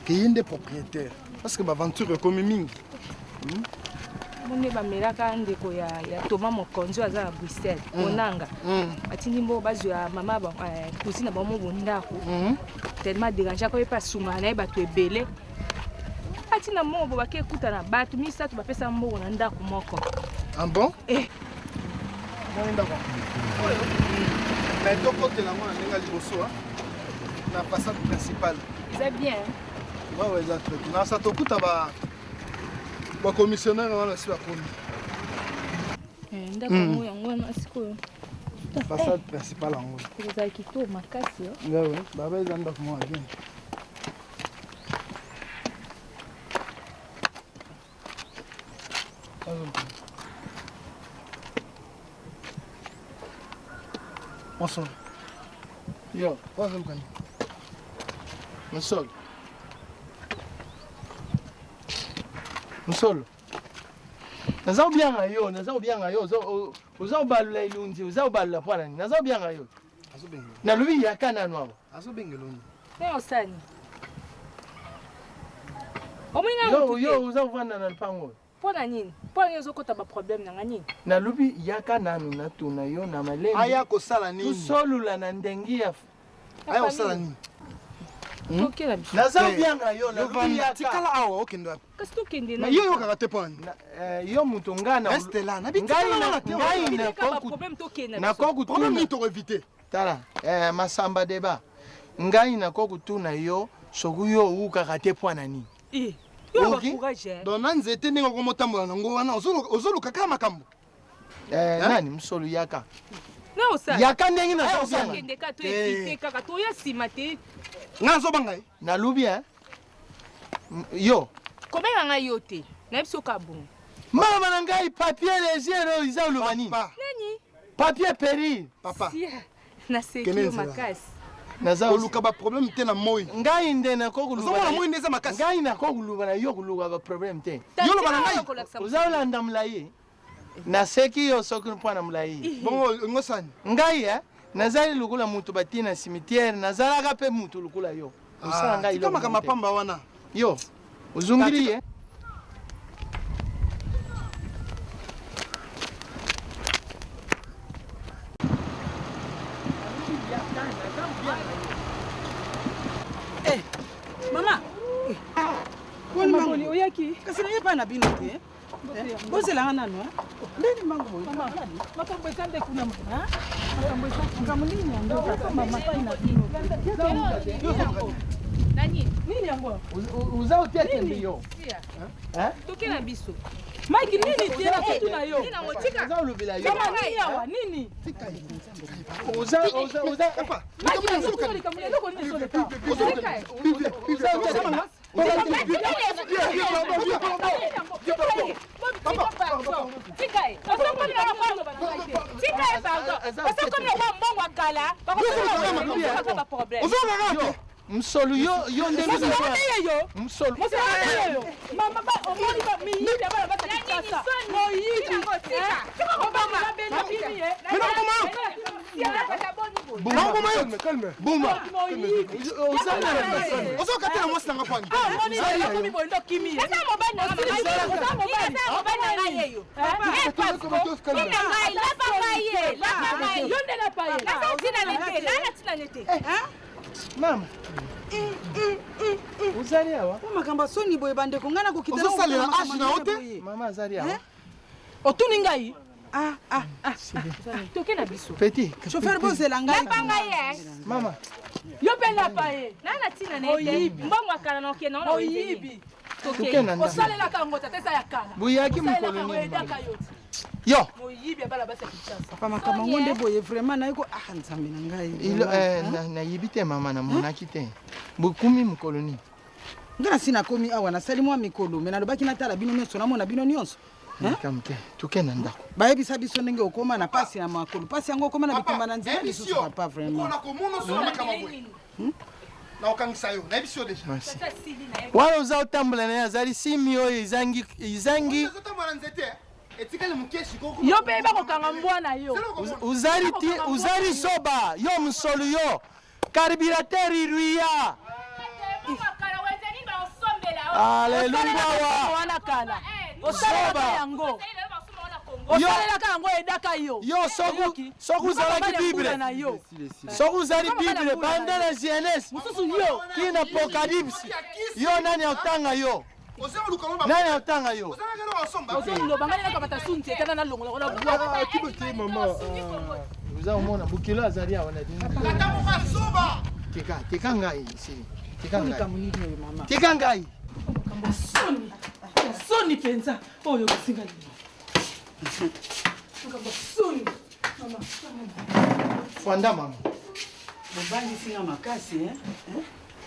Kiyende propriétaire. Parce que l'aventure est comme mingi. Mune bamelaka ndeko ya Thomas Mokonzo aza na Bruxelles onanga atindi mbo bazo ya mama ba cousine ba mo bondako tellement dérangeant ko pas sunga na bato ebele atina mo bo bake kuta na bato misatu bapesa mbo na ndako moko. Ah bon? Bon ndako. Mais to côté la mona nenga liboso na façade principale. C'est bien. Ouais, exactement. Na sa to kuta ba commissionnaire wana si ba komi. Ndako mo yango na siko. Façade principale yango. Eza kito makasi yo. Ouais, baba eza ndako mo bien. Bonsoir. Yo, troisième canne. Monsieur. Monsieur. Naza bien ayo, naza bien ayo. Oza balula ilunzi, oza balula pwana ni. Naza bien ayo. Na lui yakana nwa. Azo bengeloni. Ne osani. Yo, oza vanda na pango. Pona nini? Pona nyozo kota ba problème na nini? Na lubi yaka nanu na tuna yo na malembe. Aya ko sala nini? Tusolula na ndengi ya. Aya ko sala nini? OK la biso. Naza bien ayo na lubi yaka. Tikala awa okende wapi? Kasi tokende na. Yo kaka te pona. Yo mutu ngana. Reste là, na bitikala na te. Ngai na problème tokende. Na koku tuna. Problème to éviter. Tala, masamba deba. Ngai na koku tuna yo soku yo ukaka te pona nini? Dona nzete ndenge komotambola nango wana ozoluka kaka makambo. Nani msolo yaka? Na osa. Yaka ndenge na osa. Kende ka to efite kaka to ya simate. Nga zo bangai. Na lubi hein? Yo. Komela nga yo te. Na biso ka bon. Mama na ngai papier léger no iza lobani. Nani? Papier péri. Papa. Na sekio makasi. oluka ba problème te na moi ngai nde na ko kuluba ozomona moi ndeza makasi ngai na ko kuluba na yo kuluba ba problème te yo loba na ngai ozalanda mulayi na seki yo soki mpona mulayi bongo ngosani ngai nazali lukula mutu batina cimetière nazalaka pe mutu lukula yo osala ngai kama kama pamba wana yo uzungiri Mama. Mama, oyaki. Kasi na yepa na bino te. Bozela ngana no. Ndeni mango. Mama. Makambo ekande kuna mama. Makambo ekande kamulini ndo mama ina bino. Nani? Nini yango? Uzao tia tembio. Tokena biso. Mike nini tena kitu na yo? Nina motika. Uzao lubila yo. Kama nini yawa? Nini? Uzao. Mike nini sokali kamule loko nini soleka? Uzao. Msolu yo nde msolu mama ba omoni ba mi yibe ba ba kasa mo yibi Buma. Mama. Uzali awa? Makamba soni boye bandeko ngana ko kitela. Ozosalela ashi na ote? Mama azali awa. Otuni ngai? Tokena biso. Petit. Chauffeur bozela ngai. Mama. Yo penda paye. Nana tina nete. Mbongo akala na okena na oyibi. Tokena nda. Osalela kango tatesa ya kala. Buyaki mkoloni. Yo. Moyibi bala basa kichasa. Papa makama ngonde boye vraiment na iko nzambe na ngai. Na yibite mama na monaki te. Bukumi mkoloni. Ngana sina komi awa na salimu mikolo mena lobaki na tala bino nyonso na mona bino nyonso. Kamte. Tokena ndako. Bayebisa biso ndenge okoma na pasi ya makolo. Pasi yango okoma na bitumba na nzela biso papa vraiment. Okona komono so makama boye. Na okangisa yo. Na biso deja. Merci. Wala uzao tambula na azali simi oyo izangi. Ozotambola nzete. Etikale mukeshi koko. Yo pe ba kokanga mbwana yo. Uzari soba. Yo msolu yo. Carbureteur iruia. Hallelujah. Wana kala. Osala yango. Osala yango edaka yo. Yo soku zalaki Bible. Soku zali Bible pendant la Genèse. Mususu yo kina Apocalypse. Yo nani autanga yo? Nani autanga yo? Ozo bangani na kapata sunti etana na longo na bwa. Kibote mama. Uza umona bukilo azali awana dini. Atamuka soba. Tika ngai ici. Tika ngai. Soni penza. Oyo kusinga ni. Soni. Mama. Fwanda mama. Mobali singa makasi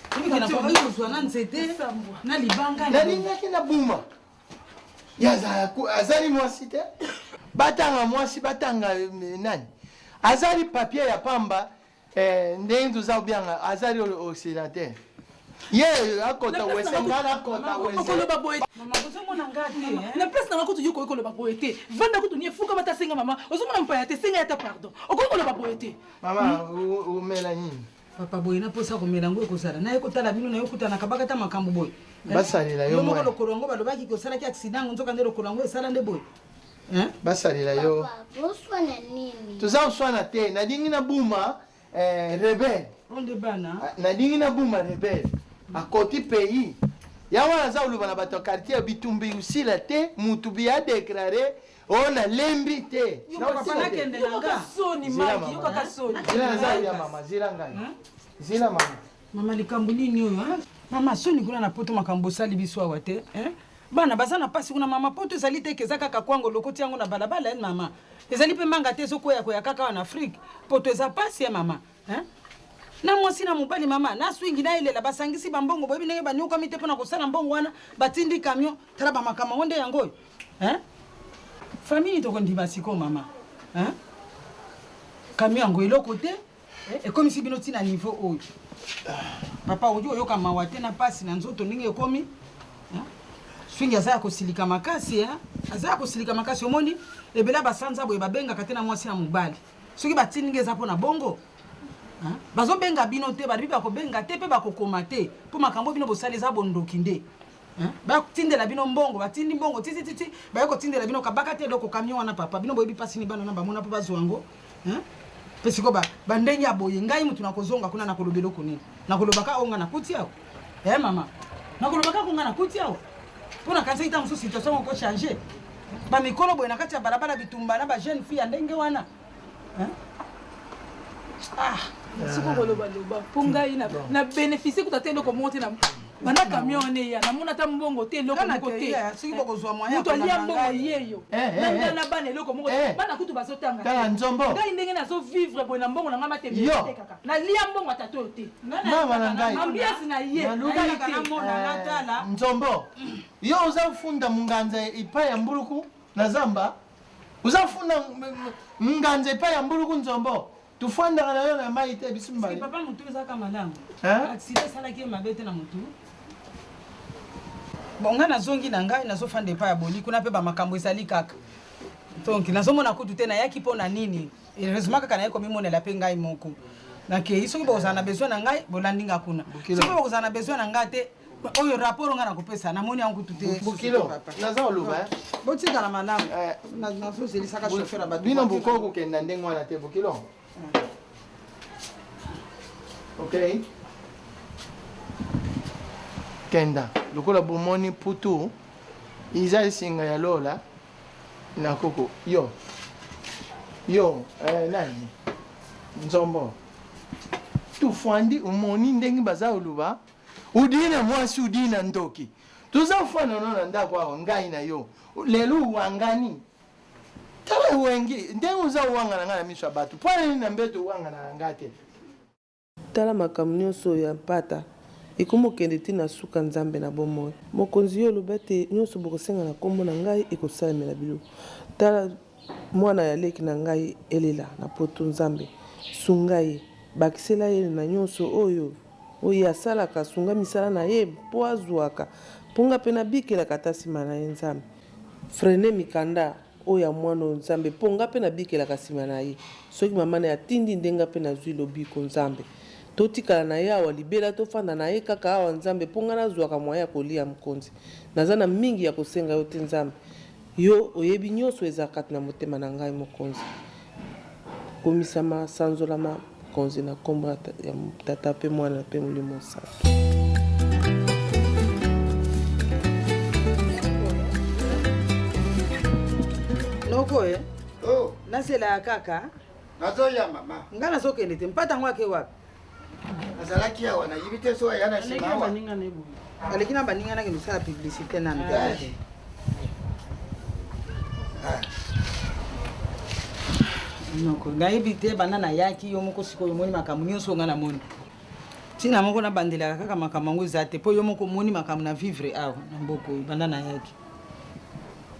Kuna kwa hiyo kuzwana nzete na libanga na ninga kina buma. Yaza azali mwasi te. Batanga mwasi batanga nani? Azali papier ya pamba ndenge tuza ubianga azali occidental. Ye akota wesengana akota wesengana mama ozomona ngati na place na makutu yuko ekolo ba poete vanda kutu nie fuka mata senga mama ozomona mpaya te senga yata pardon okolo ba poete mama umela nini papa boy na posa ko melango ekozala na ekotala bino na yokutana kabaka ta makambo boy basalila yo moko lokolongo balobaki ko sala ki accident nzoka ndelo kolongo esala nde boy basalila yo Uswana nini? Tuza uswana te na dingi na buma rebelle onde bana na dingi na buma rebelle à côté pays ya wana za uluba na bato quartier bitumbi usila te mutu bi a déclarer on a lembi te na papa na kende nanga soni maki yuko ka soni zila za ya mama zila ngai zila mama mama likambo nini oyo mama soni kuna na poto makambo sali biso awa te bana baza na pasi kuna mama poto ezali te keza kaka kwango lokoti yango na balabala mama ezali pe manga te sokoya koya kaka wana Afrique poto eza pasi ya mama na mwasi na mobali mama na swingi na ilela basangisi bambongo boyebi ndenge banyoka mite mpona kosala mbongo wana batindi camion tala bamakama onde yango oyo famille tokondima siko mama camion yango eloko te ekomi si bino tina niveau oyo papa oyo oyoka mawa te na pasi na nzoto ndenge ekomi swingi aza ya kosilika makasi aza ya kosilika makasi omoni ebela basanza boye babengaka te na mwasi na mobali soki batindinga eza mpo na bongo bazobenga bino te balibi bakobenga te mpe bakokoma te mpo makambo bino bosala eza bondoki nde batindela bino mbongo batindi mbongo titititi baye kotindela bino kabaka te eloko kamion wana papa bino boyebi mpasi ni bana na bamona mpo bazwa yango mpe siko bandenge ya boye ngai mutu nakozonga kuna nakoloba eloko nini nakolobaka onga nakuti awo mama nakolobaka konga nakuti awo mpo na kanisa ita mosusu situation oko change bamikolo boye na kati ya balabala bitumba na bajeune fille ya ndenge wana siko kolobaloba mpo ngai na bénéficie kuta te eloko moko te bana camion ne ya namona ata mbongo te eloko moko te moto alia mbongo yeyo nanga na bana eloko moko bana kutu bazotanga ngai ndenge nazovivre boye na mbongo na ngai matembele te kaka nalia mbongo ata oyo te ambiance na ye Nzombo yo uzafunda munganza ipa ya mbuluku na zamba uzafunda munganza ipa ya mbuluku Nzombo tufanda na yo na mai te bisimbali papa mutu ezaka malamu accident salaki mabete na mutu bonga nazongi na ngai nazofanda epai ya boli kuna mpe bamakambo ezali kaka donc nazomona kutu te nayaki mpo na nini heureusement kaka naye komimonela mpe ngai moko nakei soki bokozala na besoin na ngai bolandi nga kuna soki bokozala na besoin na ngai te oyo rapport nga nakopesa namoni yango kutu te bukilo naza oluba botikala malamu nazozelisaka chauffeur ya bato bino boko kokenda ndenge wana te bukilo ok kenda lokola bomoni putu iza esinga ya lola na koko yo nani Nzombo tufandi umoni ndenge baza oluba udina mwasi udina ndoki tuzafana nona ndako aho ngai na yo lelo uwangani tala wengi ndenge uza uwanga na miso abatu pwana na mbeto uwanga na ngate tala makambo nyonso ya mpata ekomokende ti na suka nzambe na bomoi mokonzi yo oloba ete nyonso bokosenga na nkombo na ngai ekosalemela biloko tala mwana ya leki na ngai elela na poto nzambe sunga ye bakisela ye na nyonso oyo asalaka sunga misala na ye mpo azwaka mponga mpe nabikelaka ata nsima na ye nzambe frene mikanda oyo ya mwana oyo nzambe mponga mpe nabikelaka nsima na ye soki mama na ye atindi ndenga mpe nazwi lobiko nzambe totikala na ye awa libela tofanda na ye kaka awa nzambe mponga nazwaka mwaya ya kolia mokonzi naza na mingi ya kosenga yo te nzambe yo oyebi nyonso ezalaka na motema na ngai mokonzi komisama sanzolama mokonzi na nkombo ya tata mpe mwana mpe molimo mosantu noko nasela ya kaka nazoya mama nga nazokende te mpata ngo ake wapi azalaki awa nayibi te so aya na nsima awa aleki na baninga nake misala publicité nanu te noko ngayebi te banda nayaki yo moko sikoyo omoni makambo nyonso nga namoni ntina moko nabandelaka kaka makambo yango eza te mpo yo moko omoni makambo na vivre awa na mboka oyo banda nayaki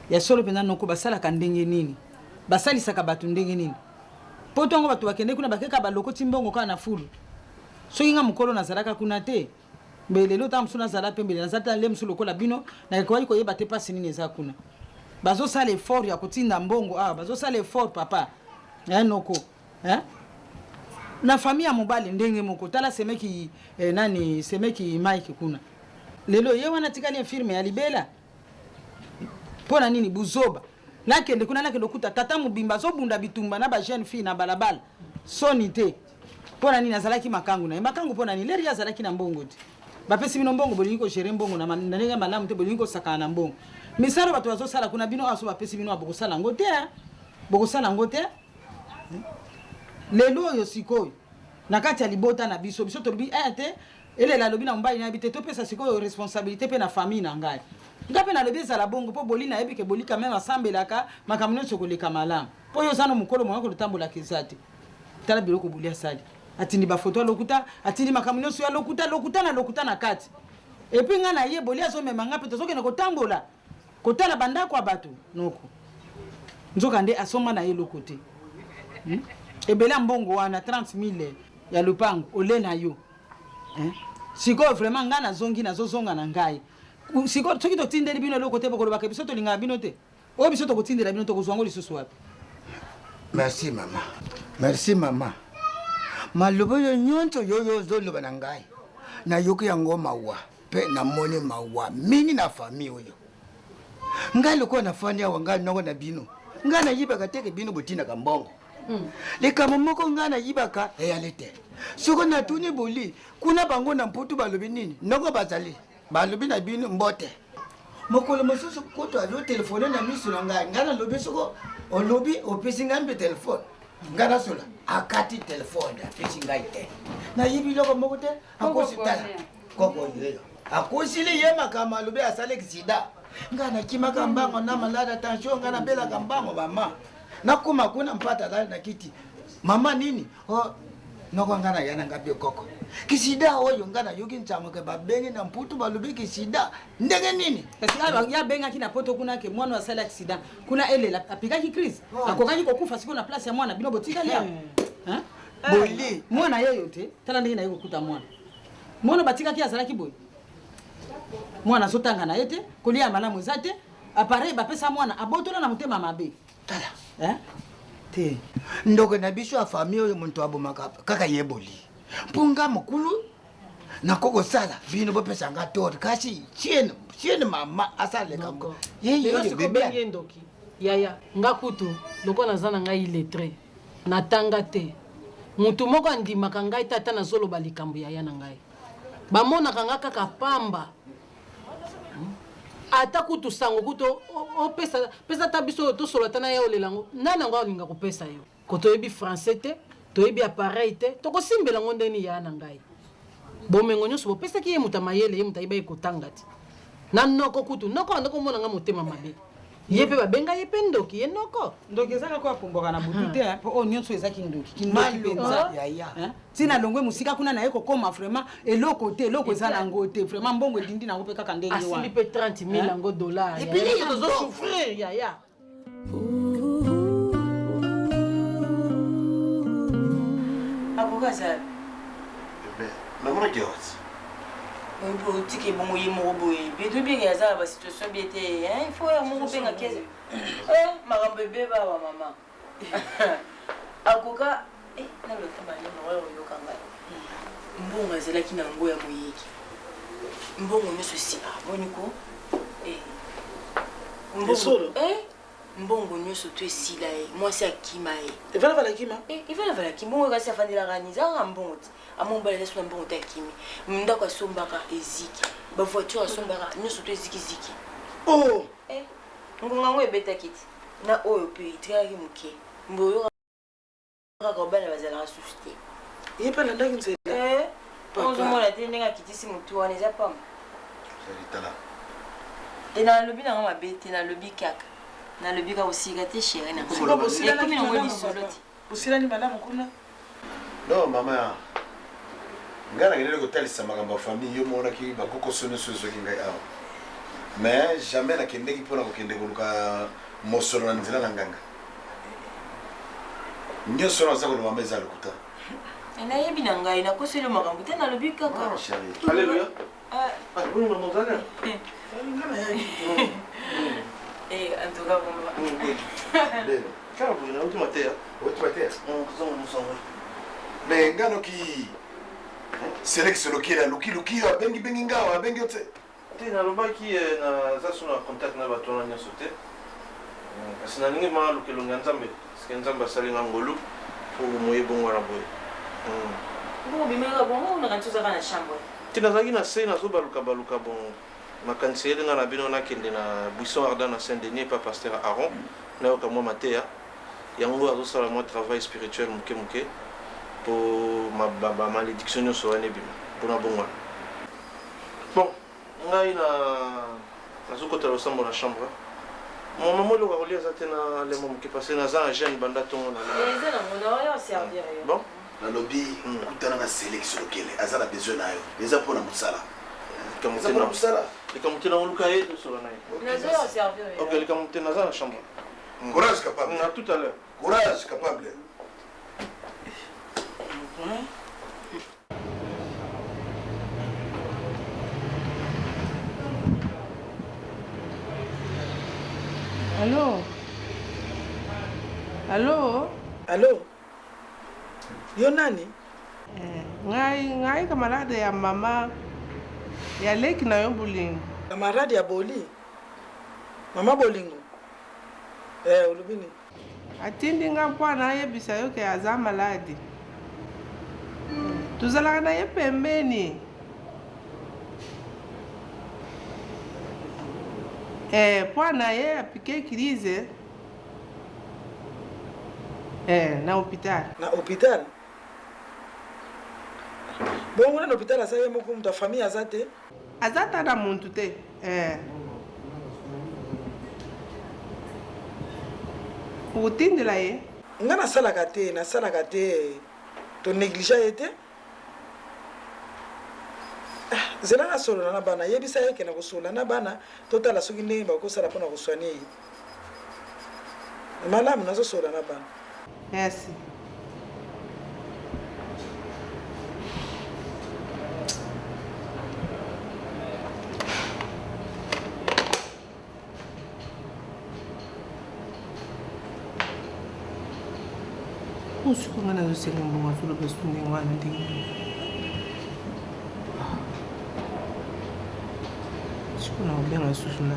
ya solo mpenza noko basalaka ndenge nini basalisaka bato ndenge nini mpo ntongo bato bakende kuna bakeka balokoti mbongo kaka na fulu soki nga mokolo nazalaka kuna te mbe lelo ntango mosu nazala mpe mbele nazala ta le mosu lokola bino nakekowaki koyeba te mpasi nini eza kuna bazosala effort ya kotinda mbongo awa bazosala effort papa noko na famille ya mobali ndenge moko tala semeki nani semeki Mike kuna lelo ye wana tikali infirme ya libela mpo na nini buzoba nakende kuna nakende okuta tata mobimba azobunda bitumba na bajeune fille na balabala soni te mpo na nini azalaki makangu na ye makangu mpo na nini leri azalaki na mbongo te bapesi bino mbongo bolingi kogere mbongo na ndenge malamu te bolingi kosakana na mbongo misala bato bazosala kuna bino aso bapesi bino bokosala yango te bokosala yango te lelo oyo sikoyo na kati ya libota na biso tolobi te elela alobi na mobali nayebi te topesa sikoyo responsabilité mpe na famille na ngai nga mpe nalobi ezala bongo mpo boli nayebi ke boli kame asambelaka makambo nyonso koleka malamu mpo oyo oza na mokolo moko kotambolaka eza te tala biloko boli asali atindi bafoto ya lokuta atindi makambo nyonso ya lokuta na kati epui nga na ye boli azomema nga mpe tozokende kotambola kotala bandako ya bato noko nzoka nde asomba na ye loko te ebele mbongo wana 30 000 ya lupango ole na yo sikoyo vraiment ngai nazongi nazozonga na ngai sikoyo soki totindeli bino eloko te bokolobaka biso tolingaka bino te oyo biso tokotindela bino tokozwango lisusu wapi. Merci mama. Merci mama. Malobo yo nyonso yo ozoloba na ngai nayoki yango mawa mpe namoni mawa mingi na famille oyo ngai lokola nafandi awa ngai nongo na bino ngai nayibaka teke bino botindaka mbongo likambo moko ngai nayibaka eyali te soko natuni boli kuna bango na mputu balobi nini nongo bazali balobi na bino mbote mokolo mosusu koto azotelefone na miso na ngai ngai nalobi soko olobi opesi ngai mpe telefone ngai nasola akati telefone apesi ngai te nayibi loko moko te akosi tala koko yeyo akosili ye makambo alobi asali eksida ngai nakimaka mbango na malada tension ngai nabelaka mbango mama nakoma kuna mpata lali na kiti mama nini noko ngai nayana ngai mpe koko kisida oyo ngai nayoki ntsamoke babengi na mputu balobi kisida ndenge nini kasi yabengaki na poto kuna ke mwana asali accident kuna elela apikaki crise akokaki kokufa siko na place ya mwana bino botikali awa boli mwana yeyo te tala ndenge naye kokuta mwana batikaki azalaki boye mwana azotanga na ye te kolia malamu eza te appareil bapesa mwana abotola na motema mabe tala te ndoko na biso ya famille oyo muntu abomaka kaka yeboli mpunga mokulu nakokosala bino bopesa nga tort kasi chiene mama asaleka yeyosikobenge ndoki yaya nga kutu loko naza na ngai illettré natanga te mutu moko andimaka ngai tata nazoloba likambo yaya na ngai bamonaka nga kaka pamba ata kutu sango kutu opesa ta biso tosolo ata na ye olelango nani yango alinga kopesa yo ko toyebi français te toyebi appareil te tokosimbela ngo ndeni yaya na ngai bomengo nyonso bopesaki ye mutu amayele ye mutu ayiba ye kotanga te na noko kutu noko anda komona nga motema mabe ye mpe babenga ye mpe ndoki ye noko ndoki ezaka ko apumboka na butu te mpo oyo nyonso ezaki ndoki kindoki mpenza ntina longwe mosika kuna na ye kokoma vraiment eloko te eloko eza nango te vraiment mbongo elindi nango mpe kaka ndenge wana asili mpe 30 000 yango dollar yaya tozosouffrir yaya abokaza namona kiasi on tiki bongo ye moko boye beto bien aza ba situation bien te il faut ya moko benga keze makambo ebeba wa mama akoka na lo tamba ni no yo kanga mbongo azalaki na ngo ya moyeki mbongo nyonso si moniko mbongo nyonso to esila ye mwasi akima ye evala kima evala kima mbongo kasi afandelaka nizanga mbongo ti amombala leso na mbongo ta kimi ndako asombaka eziki bavoiture asombaka nyonso to ezikiziki ngonga ngo ebetaki ti na oyo mpe etikaki moke mboyo kaka bana bazalaka susu te ye mpe alandaki nzela ozomona te ndenge akitisi motu wana eza pamba te nalobi nango mabe te nalobi kaka nalobi kaka osika te chéri nakomi nango lisolo te osilani malamu kuna non mama ngai nakendeli kotalisa makambo ya famille yo monaki bakokoso nyonso ezwaki ngai awa mais jamais nakendeki mpona kokende koluka mosolo na nzela na nganga nyonso wana aza koloba mba eza lokuta nayebi na ngai nakoseli makambo te nalobi kaka alleluya en tout cas mais ngai noki seleki lokela lukiluki yo abengi ngawa abengi yo te te nalobaki naza so na contact na bato wana nyonso te kasi nalingi ma lukelongi ya nzambe parceke nzambe asali nga ngolu po moye bongo wana boye te nazalaki na se nazobaluka bon makanisi elenga na bino nakende na buisson ardan na saint denis pa pasteur aron nayoka mwa mateya yango azosala mwa travail spirituel moke po bamalédiction nyonso wana ebima mpona bongo wana bon ngai nazokota losambo na chambre mama eloko kolia eza te na lemo moke parce naza na jeune banda ntongo bon nalobi kutana na seleki lokele aza na besoin na yo eza mpona mosala likambo te nango luka ye tosolo na ye ok likambo te naza na chambre courage capable na tout à l'heure courage capable Allô? Allô? Yo nani? Ngai camarade ya mama ya leki na yo bolingo. Camarade ya boli? Mama bolingo? Olubini. Atindi nga mpo na yebisa yo ke aza maladi. Tuzalaka na ye pembeni. Po na ye apike crise. Na hôpital. Na hôpital? Bongo na hôpital asa ye moko mutu famille aza te? Aza ta na muntu te. Utindela ye? Nga nasalaka te to négligea ye te? Zela na solola na bana yebisa ye ke na kosolola na bana totala soki ndenge bakosala mpona koswane ye. Malamu nazosolola na bana. Merci. Usiku nga nazosenga mbongo azolo besunge ngwana ndenge. Siku na ubenga susu na.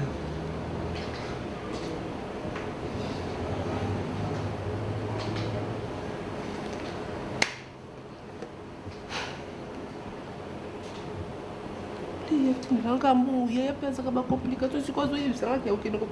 Nanga mbongo ya pensa ka ba complications sikozo yibisa ngake ukini ko.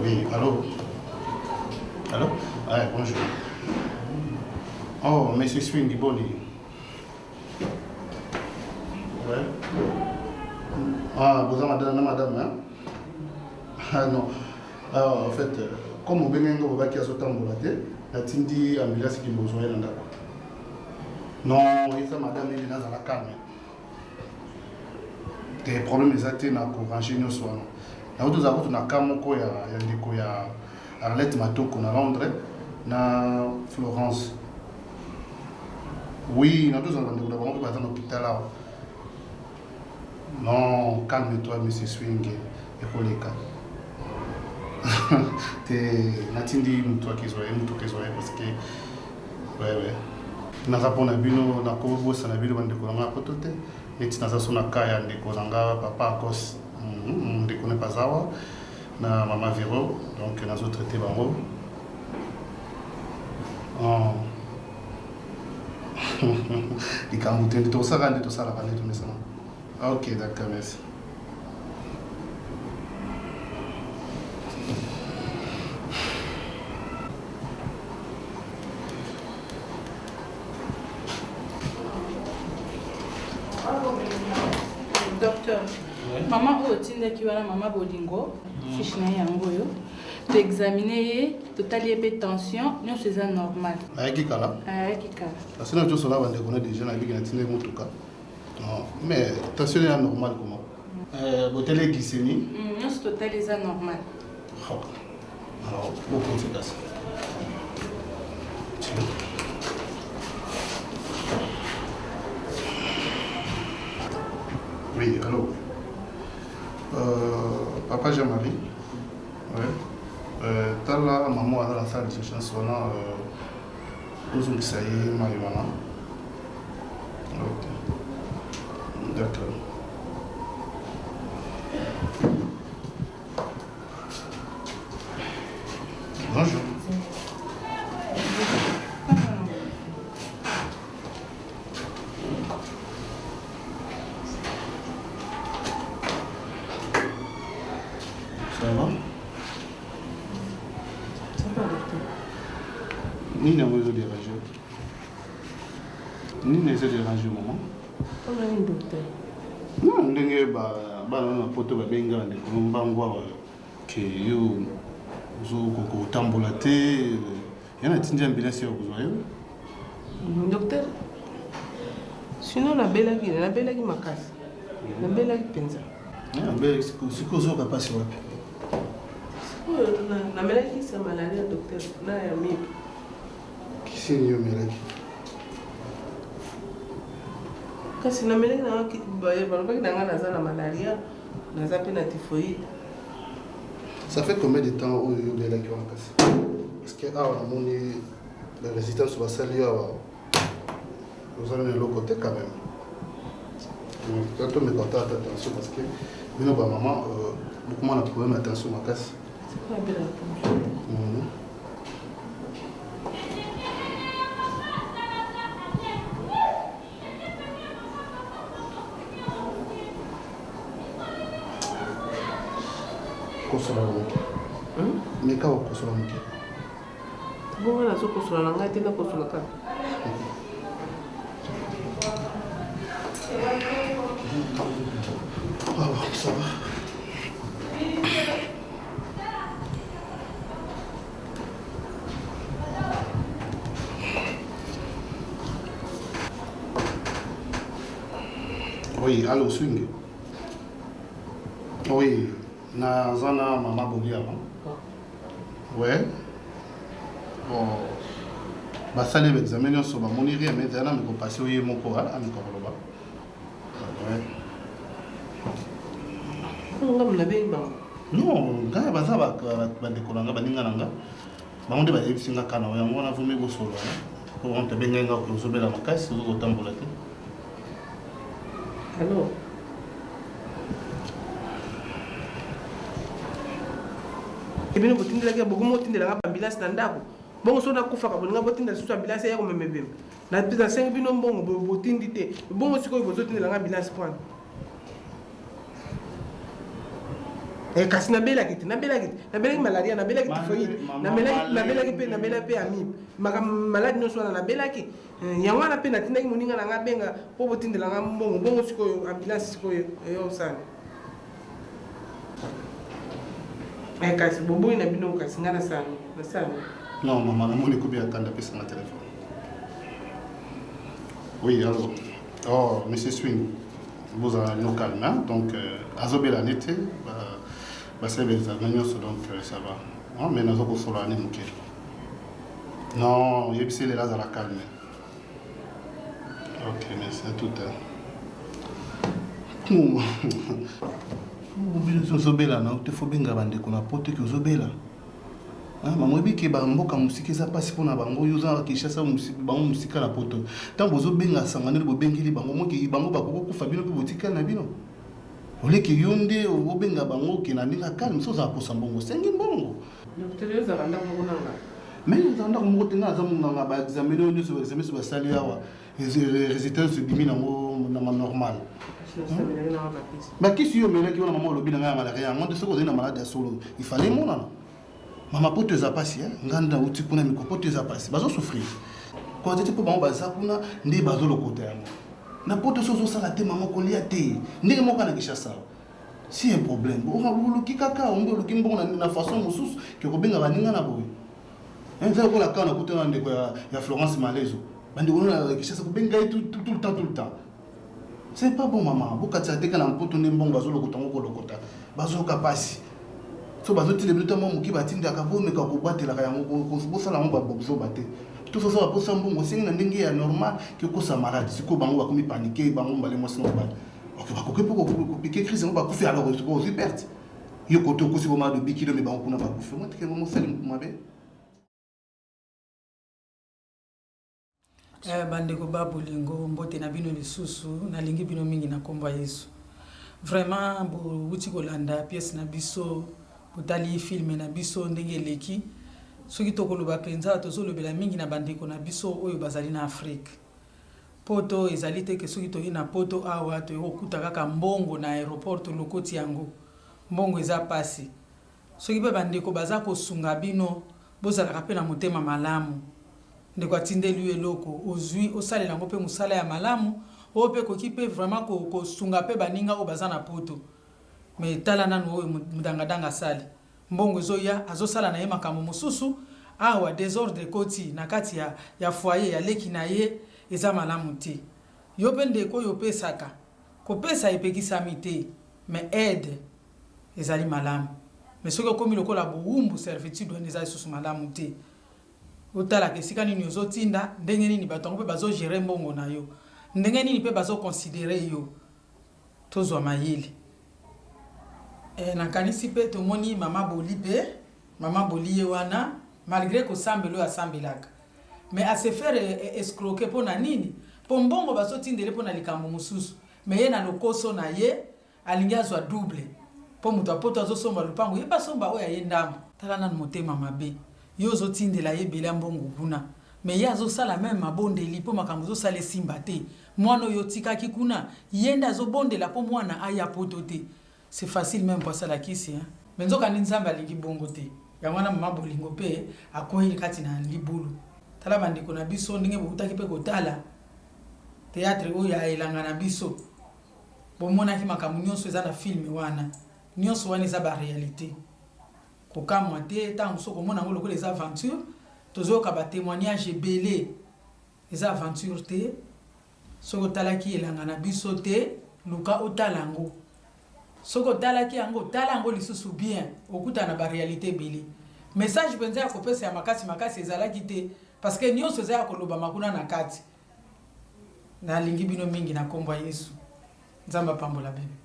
Oui, allô? Allô? Ouais, bonjour. Oh, monsieur Swingy Boli. Ouais. Ah, vous avez madame, hein? Ah non. Alors, en fait, comme vous avez un qui a sauté en bolaté, la tindi ambulance qui a besoin d'un d'accord. Non, il fait madame, il est dans la calme. Des problèmes exacts na courage nous soit. Na autres avons na kamoko ya ndiko ya Arlette Matoko na Londres na Florence. Oui, na tous avons ndiko ba dans l'hôpital là. Non, calme-toi monsieur Swing et koleka. Te natindi mtu akizoea parce que ouais. Na rapona bino na kobo sana bino bandeko na poto te. Et na sona kaya ndeko nanga papa akos ndeko ne pazawa na mama Vero donc nazo traité bango. Oh. Ikamutende to sala bande to mesana. OK, d'accord, merci. Docteur, maman otindaki wana mama bolingo fiche na yango oyo toexamine totali ebe tension nyonso eza normal ayaki kala parce que na tosola bandeko na déjà na biki na tinde motuka mais tension est normal comment botele glycémie nyonso totali eza normal. Alors beaucoup de cas. Oui, allô. Papa Jean-Marie. Ouais. T'as là, maman, dans la salle de chercheurs, ozongisa ye mai wana. D'accord. Bonjour. Ça va? Ça va, docteur. Ni n'a pas dérangé. Ni n'a pas dérangé, maman. On a un docteur. Non, ndenge bana poto babenga ndeko mbangwa ke yo zo koko tambola te yana tinja ambulance ya kuzwa yo. Docteur. Sinon la belaki makasi. La belaki penza. Ah, ben siko zo kapasi wapi? Na melaki sa malaria docteur na ya mip. Kisi ni yo melaki? Kasi na melaki na balobaki na nga naza na malaria, naza pe na typhoïde. Ça fait combien de temps où yo belaki wana kasi? Parce que awa namoni la résistance va salir awa. Vous avez le côté quand même. Quand on me contacte attention parce que nous ba maman beaucoup moins de problème attention ma casse. C'est quoi belle attention? Kosola muke. Mais ka kosola muke. Bon na so kosola na ngai te na kosola ka. Ah, ça va. Oui, allô, swing. Oui, na zana mama bolia avant. Ouais. Bon. Basali l'examen sur ma moniri mais zana me ko passer oye moko ala me ko loba. Ouais. Non, quand baza bandekolanga baninga nanga bango nde bayebisinga kana yango wana vumi bosolo po on te bengenga kozobela makasi ozokotambola te. Alors ebino botindelaki bokomo otindelanga bambulance na ndako bongo so nakufaka bolinga botindela susu ambulance ya komemebema na sengi bino mbongo botindi te bongo sikoyo bozotindelanga ambulance pwana. Kasi nabelaki te nabelaki malaria nabelaki typhoïde nabelaki pe amibe maladi nyonso wana nabelaki yango wana mpe natindaki moninga na nga benga mpo botindelanga mbongo bongo sikoyo ambulance sikoyo eyosana kasi boboyi na bino kasi nga nasani. Non, maman, namoni kobi atanda pesa na téléphone. Oui, alors. Oh, monsieur Swing, vous avez nos calmes, hein? Donc azobela nete c'est les amis, donc ça va. Non, mais nous avons sur l'année mouké. Non, il y a les là à la calme. Ok, mais c'est tout. Vous zobela na te faut benga bande ko na pote ki zobela. Ah, maman ebiki ba mboka musiki za pasi pona bango yuza kishasa musiki bango musika na poto. Tango zobenga sanganeli bo bengili bango moki bango bakoko kufa bino pe botika na bino. Oleki yonde obenga bango ki na ndinga calme so za posa mbongo sengi mbongo. Docteur za randa ko nanga. Mais za ndako moko tenga za munga ba examiner ni so examiner so ba sali awa. Résidence bimi na mo na normal. Bakisi yo meleki wana mama olobi na ngai malaria yango nde soko zina malade ya solo il fallait monana mama poto eza pasi nganda uti kuna mikopoto eza pasi bazo souffrir ko tete po bango baza kuna nde bazo lokota yango na poto sozo sala te mama kolia te ndenge moko na Kinshasa si un problème oluki kaka ombo oluki mbongo na façon mosusu ke kobenga baninga na boye nzela ko la kana kutana ndeko ya Florence Malezo bandi kona Kinshasa kobenga tout le temps. C'est pas bon maman. Beaucoup de gens qui ont un bon bazo lokota ngoko lokota. Bazo kapasi. So bazo ti lebita mo muki batindi akabo me ka ko batela ka yango ko bosala mo ba bozo baté. Tout ça ça pour ça mbongo singi na ndenge ya normal que ko sa malade. Siko bango ba komi paniquer bango mbale mo sino ba. OK ba ko ke poko ko piquer crise ba ko fi alors ko zi perte. Yo ko to ko si bo ma de bikilo me bango kuna ba ko fi mo teke mo sali mo mabe. bandeko babolingo mbote na bino lisusu nalingi bino mingi na kombo ya Yesu. Vraiment bouti kolanda pièce na biso botali film na biso ndenge eleki soki tokoloba penza tozolobela mingi na bandeko na biso oyo bazali na Afrique. Poto ezali te ke soki toyi na poto awa toyokuta kaka mbongo na aéroport lokoti yango mbongo eza pasi. Soki pe bandeko baza kosunga bino bozalaka pe na motema malamu ndeko atindeli eloko ozwi osalela ngo pe musala ya malamu o pe koki pe vraiment kosunga pe baninga o baza na poto me tala nanu oyo mudanga sali mbongo ezoya azosala na ye makambo mosusu awa désordre koti na kati ya foyer ya leki na ye eza malamu te yo pe ndeko yo pesaka kopesa epekisami te me aide ezali malamu me soki okomi lokola buwumbu servitude wana ezali susu malamu te otalaka esika nini ozotinda ndenge nini bato yango mpe bazogere mbongo na yo ndenge nini mpe bazoconsidere yo tozwa mayele nakanisi mpe tomoni mama boli mpe mama boli ye wana malgré kosambela oyo asambelaka mais ase faire escroquer mpo na nini mpo mbongo bazotindele mpo na likambo mosusu me ye na lokoso na ye alingi azwa double mpo moto apoto azosomba lupango ye basomba oyo aye ndambo tala nanu motema mabe yo ozotindela ye ebele ya mbongo kuna me ye azosala meme mabondeli mpo makambo ezosala esimba te mwana oyo otikaki kuna ye nde azobondela mpo mwana aya poto te c'est facile même po asalakisi me nzokani nzambe alingi bongo te yango wana mama bolingo mpe akoyeli kati na libulu tala bandeko na biso ndenge bokutaki mpe kotala théâtre oyo aelanga na biso bomonaki makambo nyonso eza na filme wana nyonso wana eza baréalité kokamwa te ntango so komona yango lokola eza aventure tozoyoka batémoignage ebele eza aventure te soki otalaki elanga na biso te luka otala yango soki otalaki yango tala yango lisusu bien okuta na baréalité ebele message mpenza ya kopesa ya makasi ezalaki te parce que nyonso eza ya koloba makuna na kati nalingi bino mingi na kombo ya Yesu nzambe apambola bino.